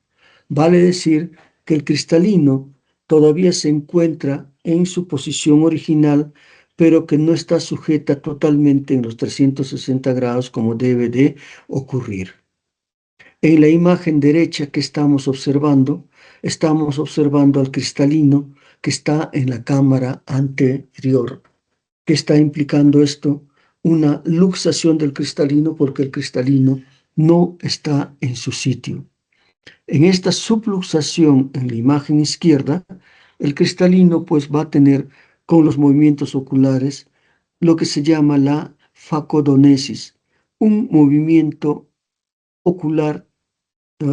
Vale decir que el cristalino todavía se encuentra en su posición original, pero que no está sujeta totalmente en los 360 grados como debe de ocurrir. En la imagen derecha que estamos observando al cristalino que está en la cámara anterior. ¿Qué está implicando esto? Una luxación del cristalino porque el cristalino no está en su sitio. En esta subluxación en la imagen izquierda, el cristalino pues va a tener con los movimientos oculares lo que se llama la facodonesis, un movimiento ocular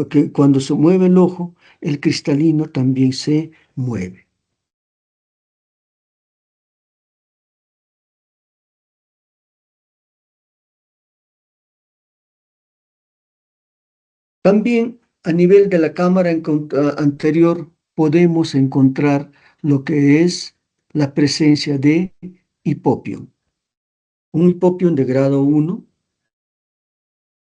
que cuando se mueve el ojo, el cristalino también se mueve. También a nivel de la cámara anterior podemos encontrar lo que es la presencia de hipopión. Un hipopión de grado 1,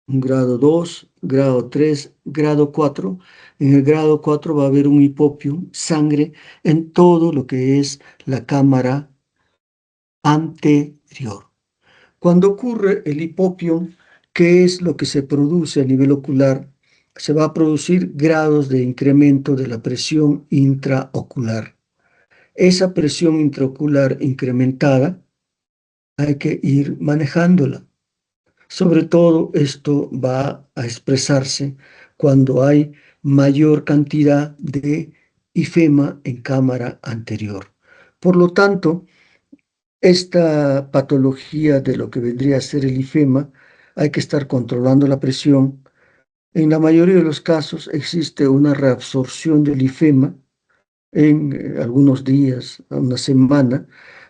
un grado 2, grado 3, grado 4. En el grado 4 va a haber un hipopión, sangre, en todo lo que es la cámara anterior. Cuando ocurre el hipopión, ¿qué es lo que se produce a nivel ocular? Se va a producir grados de incremento de la presión intraocular. Esa presión intraocular incrementada hay que ir manejándola. Sobre todo esto va a expresarse cuando hay mayor cantidad de ifema en cámara anterior. Por lo tanto, esta patología de lo que vendría a ser el ifema, hay que estar controlando la presión. En la mayoría de los casos existe una reabsorción del ifema en algunos días, una semana,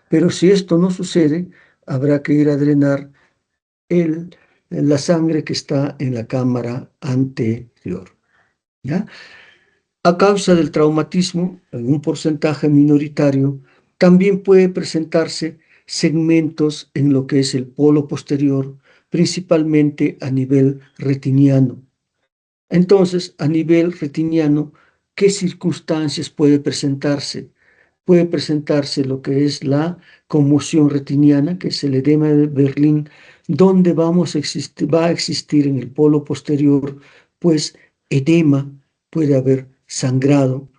pero si esto no sucede, habrá que ir a drenar la sangre que está en la cámara anterior, ¿ya? A causa del traumatismo, en un porcentaje minoritario, también puede presentarse segmentos en lo que es el polo posterior, principalmente a nivel retiniano. Entonces, a nivel retiniano, ¿qué circunstancias puede presentarse? Puede presentarse lo que es la conmoción retiniana, que es el edema de Berlín, donde va a existir en el polo posterior, pues edema, puede haber sangrado,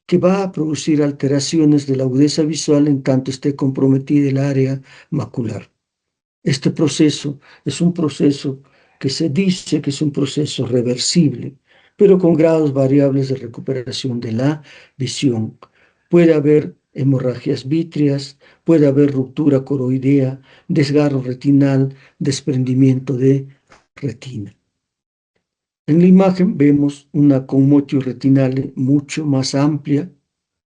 que va a producir alteraciones de la agudeza visual en tanto esté comprometida el área macular. Este proceso es un proceso que se dice que es un proceso reversible, pero con grados variables de recuperación de la visión. Puede haber hemorragias vítreas, puede haber ruptura coroidea, desgarro retinal, desprendimiento de retina. En la imagen vemos una conmotio retinale mucho más amplia,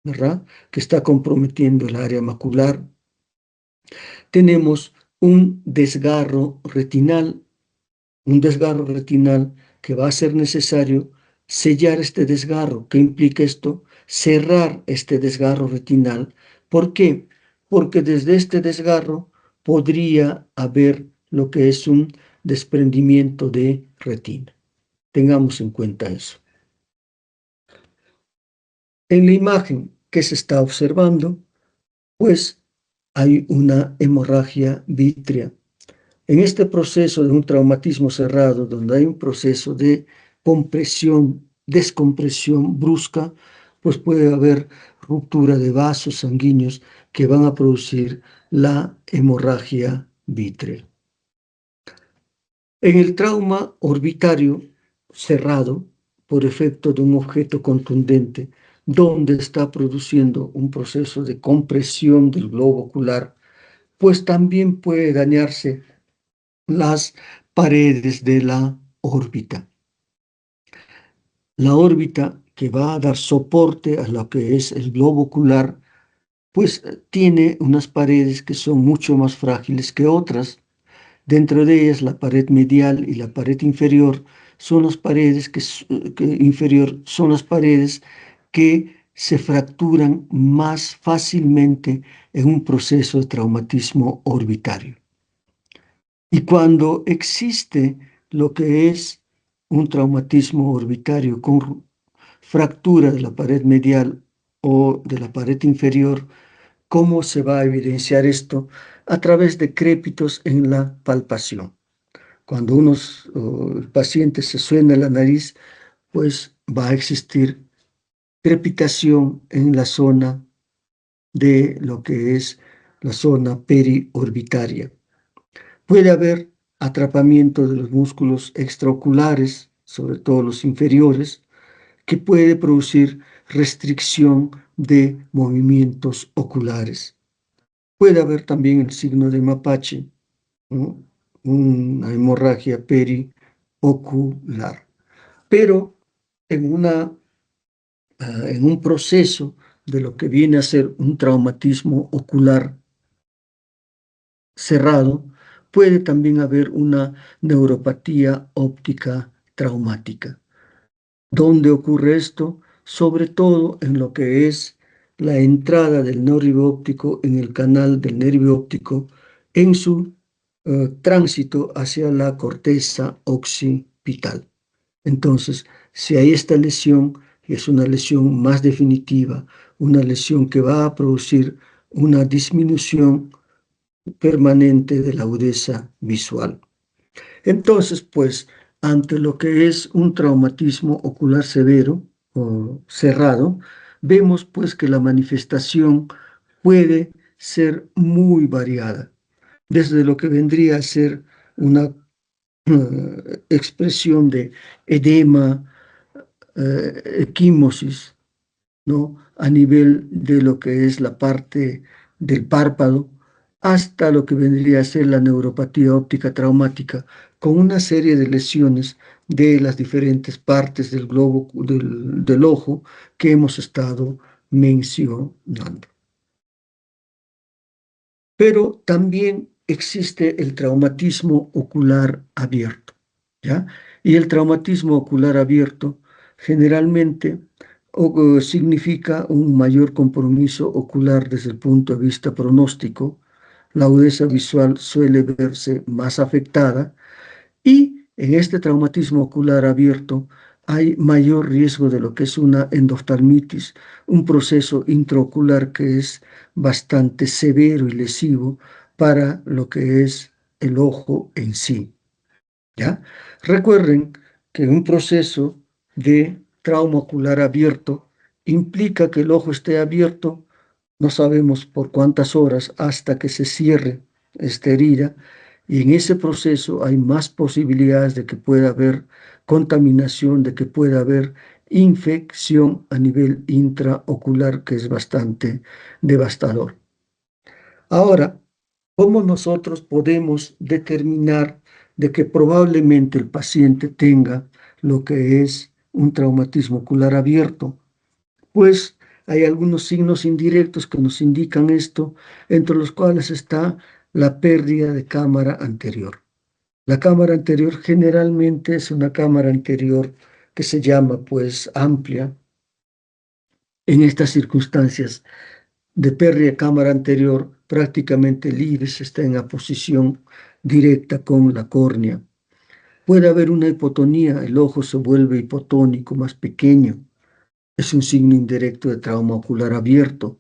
¿verdad? Que está comprometiendo el área macular. Tenemos un desgarro retinal, que va a ser necesario sellar este desgarro. ¿Qué implica esto? Cerrar este desgarro retinal. ¿Por qué? Porque desde este desgarro podría haber lo que es un desprendimiento de retina. Tengamos en cuenta eso. En la imagen que se está observando, pues hay una hemorragia vítrea. En este proceso de un traumatismo cerrado, donde hay un proceso de compresión, descompresión brusca, pues puede haber ruptura de vasos sanguíneos que van a producir la hemorragia vítrea. En el trauma orbitario cerrado, por efecto de un objeto contundente, donde está produciendo un proceso de compresión del globo ocular, pues también puede dañarse las paredes de la órbita. La órbita que va a dar soporte a lo que es el globo ocular, pues tiene unas paredes que son mucho más frágiles que otras. Dentro de ellas, la pared medial y la pared inferior son las paredes son las paredes que se fracturan más fácilmente en un proceso de traumatismo orbitario. Y cuando existe lo que es un traumatismo orbitario con fractura de la pared medial o de la pared inferior, ¿cómo se va a evidenciar esto? A través de crépitos en la palpación. Cuando el paciente se suena la nariz, pues va a existir crepitación en la zona de lo que es la zona periorbitaria. Puede haber atrapamiento de los músculos extraoculares, sobre todo los inferiores, que puede producir restricción de movimientos oculares. Puede haber también el signo de mapache, ¿no? Una hemorragia periocular. Pero en un proceso de lo que viene a ser un traumatismo ocular cerrado, puede también haber una neuropatía óptica traumática. ¿Dónde ocurre esto? Sobre todo en lo que es la entrada del nervio óptico en el canal del nervio óptico en su tránsito hacia la corteza occipital. Entonces, si hay esta lesión, y es una lesión más definitiva, una lesión que va a producir una disminución permanente de la agudeza visual. Entonces, pues, ante lo que es un traumatismo ocular severo o cerrado, vemos pues que la manifestación puede ser muy variada, desde lo que vendría a ser una expresión de edema, equimosis, ¿no? A nivel de lo que es la parte del párpado, hasta lo que vendría a ser la neuropatía óptica traumática, con una serie de lesiones de las diferentes partes del globo del ojo que hemos estado mencionando. Pero también existe el traumatismo ocular abierto, ¿ya? Y el traumatismo ocular abierto generalmente significa un mayor compromiso ocular desde el punto de vista pronóstico. La agudeza visual suele verse más afectada y en este traumatismo ocular abierto hay mayor riesgo de lo que es una endoftalmitis, un proceso intraocular que es bastante severo y lesivo para lo que es el ojo en sí, ¿ya? Recuerden que un proceso de trauma ocular abierto implica que el ojo esté abierto, no sabemos por cuántas horas hasta que se cierre esta herida, y en ese proceso hay más posibilidades de que pueda haber contaminación, de que pueda haber infección a nivel intraocular, que es bastante devastador. Ahora, ¿cómo nosotros podemos determinar de que probablemente el paciente tenga lo que es un traumatismo ocular abierto? Pues hay algunos signos indirectos que nos indican esto, entre los cuales está la pérdida de cámara anterior. La cámara anterior generalmente es una cámara anterior que se llama pues amplia. En estas circunstancias de pérdida de cámara anterior, prácticamente el iris está en la posición directa con la córnea. Puede haber una hipotonía, el ojo se vuelve hipotónico, más pequeño. Es un signo indirecto de trauma ocular abierto.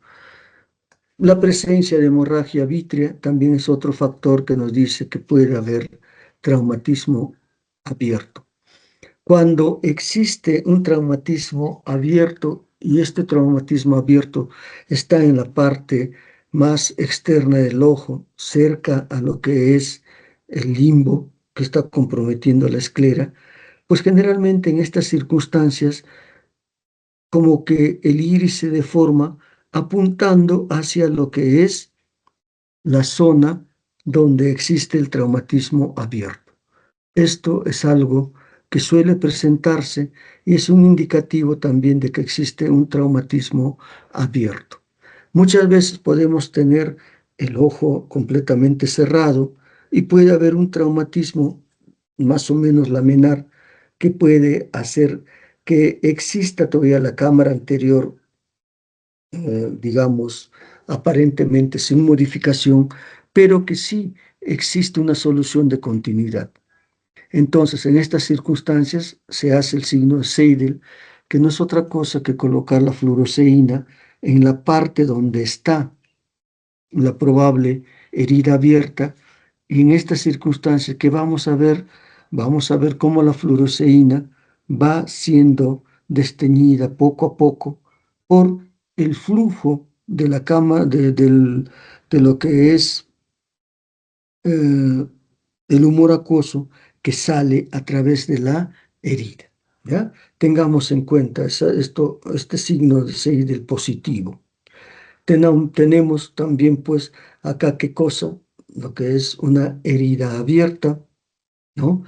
La presencia de hemorragia vítrea también es otro factor que nos dice que puede haber traumatismo abierto. Cuando existe un traumatismo abierto y este traumatismo abierto está en la parte más externa del ojo, cerca a lo que es el limbo que está comprometiendo la esclera, pues generalmente en estas circunstancias como que el iris se deforma apuntando hacia lo que es la zona donde existe el traumatismo abierto. Esto es algo que suele presentarse y es un indicativo también de que existe un traumatismo abierto. Muchas veces podemos tener el ojo completamente cerrado y puede haber un traumatismo más o menos laminar que puede hacer que exista todavía la cámara anterior, digamos, aparentemente sin modificación, pero que sí existe una solución de continuidad. Entonces, en estas circunstancias se hace el signo de Seidel, que no es otra cosa que colocar la fluoresceína en la parte donde está la probable herida abierta. Y en estas circunstancias que vamos a ver cómo la fluoresceína va siendo desteñida poco a poco por el flujo de la cama, de lo que es eh, el humor acuoso que sale a través de la herida. ¿Ya? Tengamos en cuenta este signo de Seidel positivo. Tenemos también pues acá qué cosa, lo que es una herida abierta, ¿no?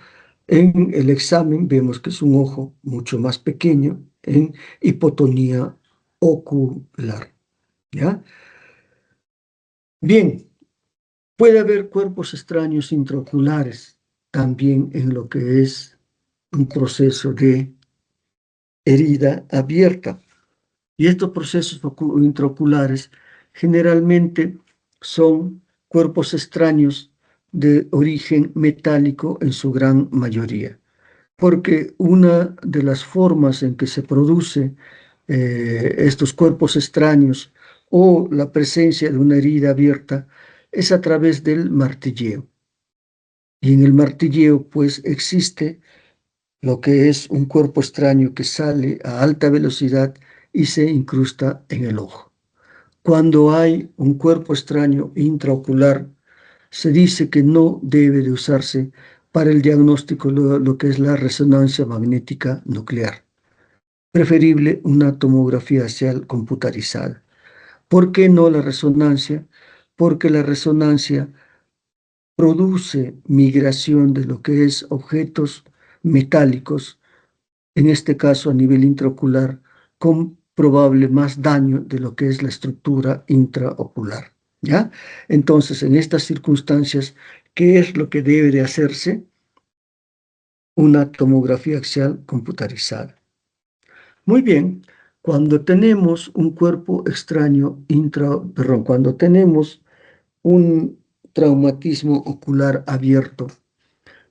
En el examen vemos que es un ojo mucho más pequeño en hipotonía ocular, ¿ya? Bien, puede haber cuerpos extraños intraoculares también en lo que es un proceso de herida abierta. Y estos procesos intraoculares generalmente son cuerpos extraños de origen metálico en su gran mayoría, porque una de las formas en que se produce estos cuerpos extraños o la presencia de una herida abierta es a través del martilleo. Y en el martilleo pues existe lo que es un cuerpo extraño que sale a alta velocidad y se incrusta en el ojo. Cuando hay un cuerpo extraño intraocular, se dice que no debe de usarse para el diagnóstico lo que es la resonancia magnética nuclear. Preferible una tomografía axial computarizada. ¿Por qué no la resonancia? Porque la resonancia produce migración de lo que es objetos metálicos, en este caso a nivel intraocular, con probable más daño de lo que es la estructura intraocular, ¿ya? Entonces, en estas circunstancias, ¿qué es lo que debe de hacerse? Una tomografía axial computarizada. Muy bien, cuando tenemos un cuerpo extraño cuando tenemos un traumatismo ocular abierto,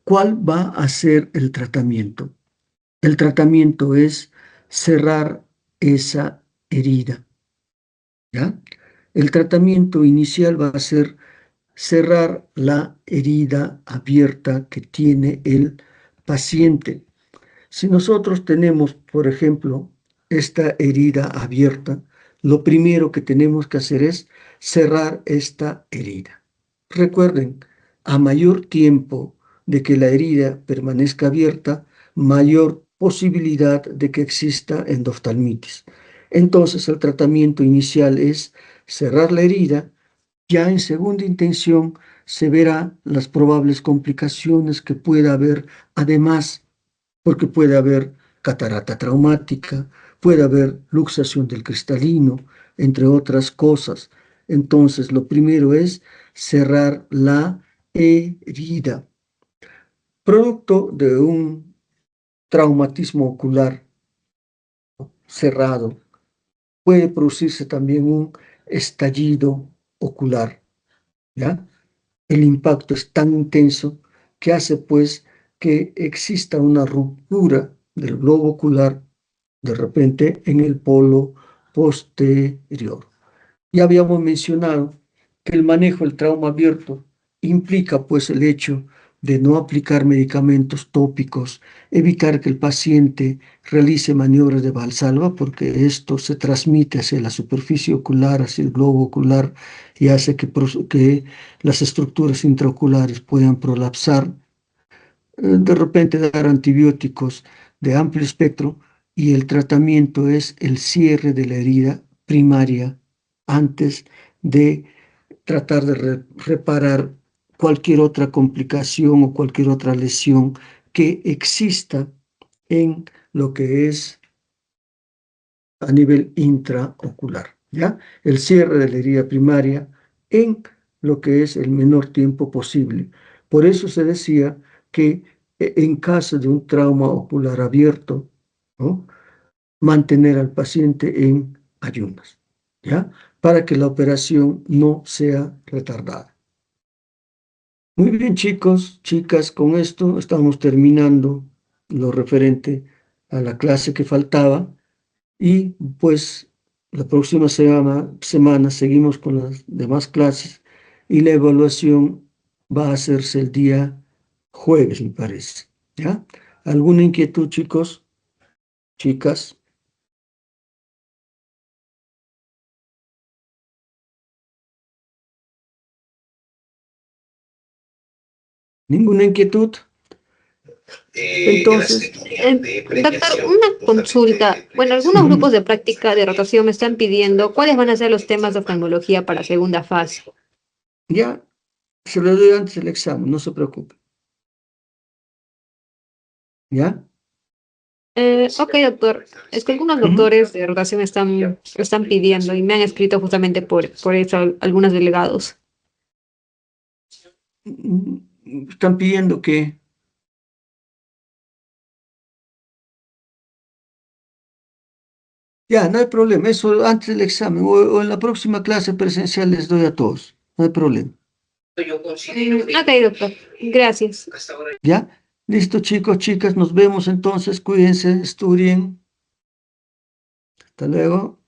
¿cuál va a ser el tratamiento? El tratamiento es cerrar esa herida, ¿ya? El tratamiento inicial va a ser cerrar la herida abierta que tiene el paciente. Si nosotros tenemos, por ejemplo, esta herida abierta, lo primero que tenemos que hacer es cerrar esta herida. Recuerden, a mayor tiempo de que la herida permanezca abierta, mayor posibilidad de que exista endoftalmitis. Entonces, el tratamiento inicial es cerrar la herida. Ya en segunda intención se verá las probables complicaciones que pueda haber, además porque puede haber catarata traumática, puede haber luxación del cristalino, entre otras cosas. Entonces, lo primero es cerrar la herida. Producto de un traumatismo ocular cerrado, puede producirse también un estallido ocular, ¿ya? El impacto es tan intenso que hace pues que exista una ruptura del globo ocular de repente en el polo posterior. Ya habíamos mencionado que el manejo del trauma abierto implica pues el hecho de no aplicar medicamentos tópicos, evitar que el paciente realice maniobras de valsalva porque esto se transmite hacia la superficie ocular, hacia el globo ocular y hace que las estructuras intraoculares puedan prolapsar, de repente dar antibióticos de amplio espectro y el tratamiento es el cierre de la herida primaria antes de tratar de reparar cualquier otra complicación o cualquier otra lesión que exista en lo que es a nivel intraocular, ¿ya? El cierre de la herida primaria en lo que es el menor tiempo posible. Por eso se decía que en caso de un trauma ocular abierto, ¿no? Mantener al paciente en ayunas, ¿ya? Para que la operación no sea retardada. Muy bien, chicos, chicas, con esto estamos terminando lo referente a la clase que faltaba y pues la próxima semana seguimos con las demás clases y la evaluación va a hacerse el día jueves, me parece, ¿ya? ¿Alguna inquietud, chicos, chicas? ¿Ninguna inquietud? Entonces, Doctor, una consulta. Bueno, algunos ujú, grupos de práctica de rotación me están pidiendo cuáles van a ser los temas de oftalmología para segunda fase. ya se lo doy antes del examen, no se preocupe, ¿ya? Ok, doctor. Es que algunos Ujú. doctores de rotación están pidiendo y me han escrito justamente por eso algunos delegados. Están pidiendo que, ya, no hay problema, eso antes del examen o en la próxima clase presencial les doy a todos, no hay problema, Ok, doctor. Gracias. ¿ya? Listo, chicos, chicas, nos vemos entonces, cuídense, estudien, hasta luego.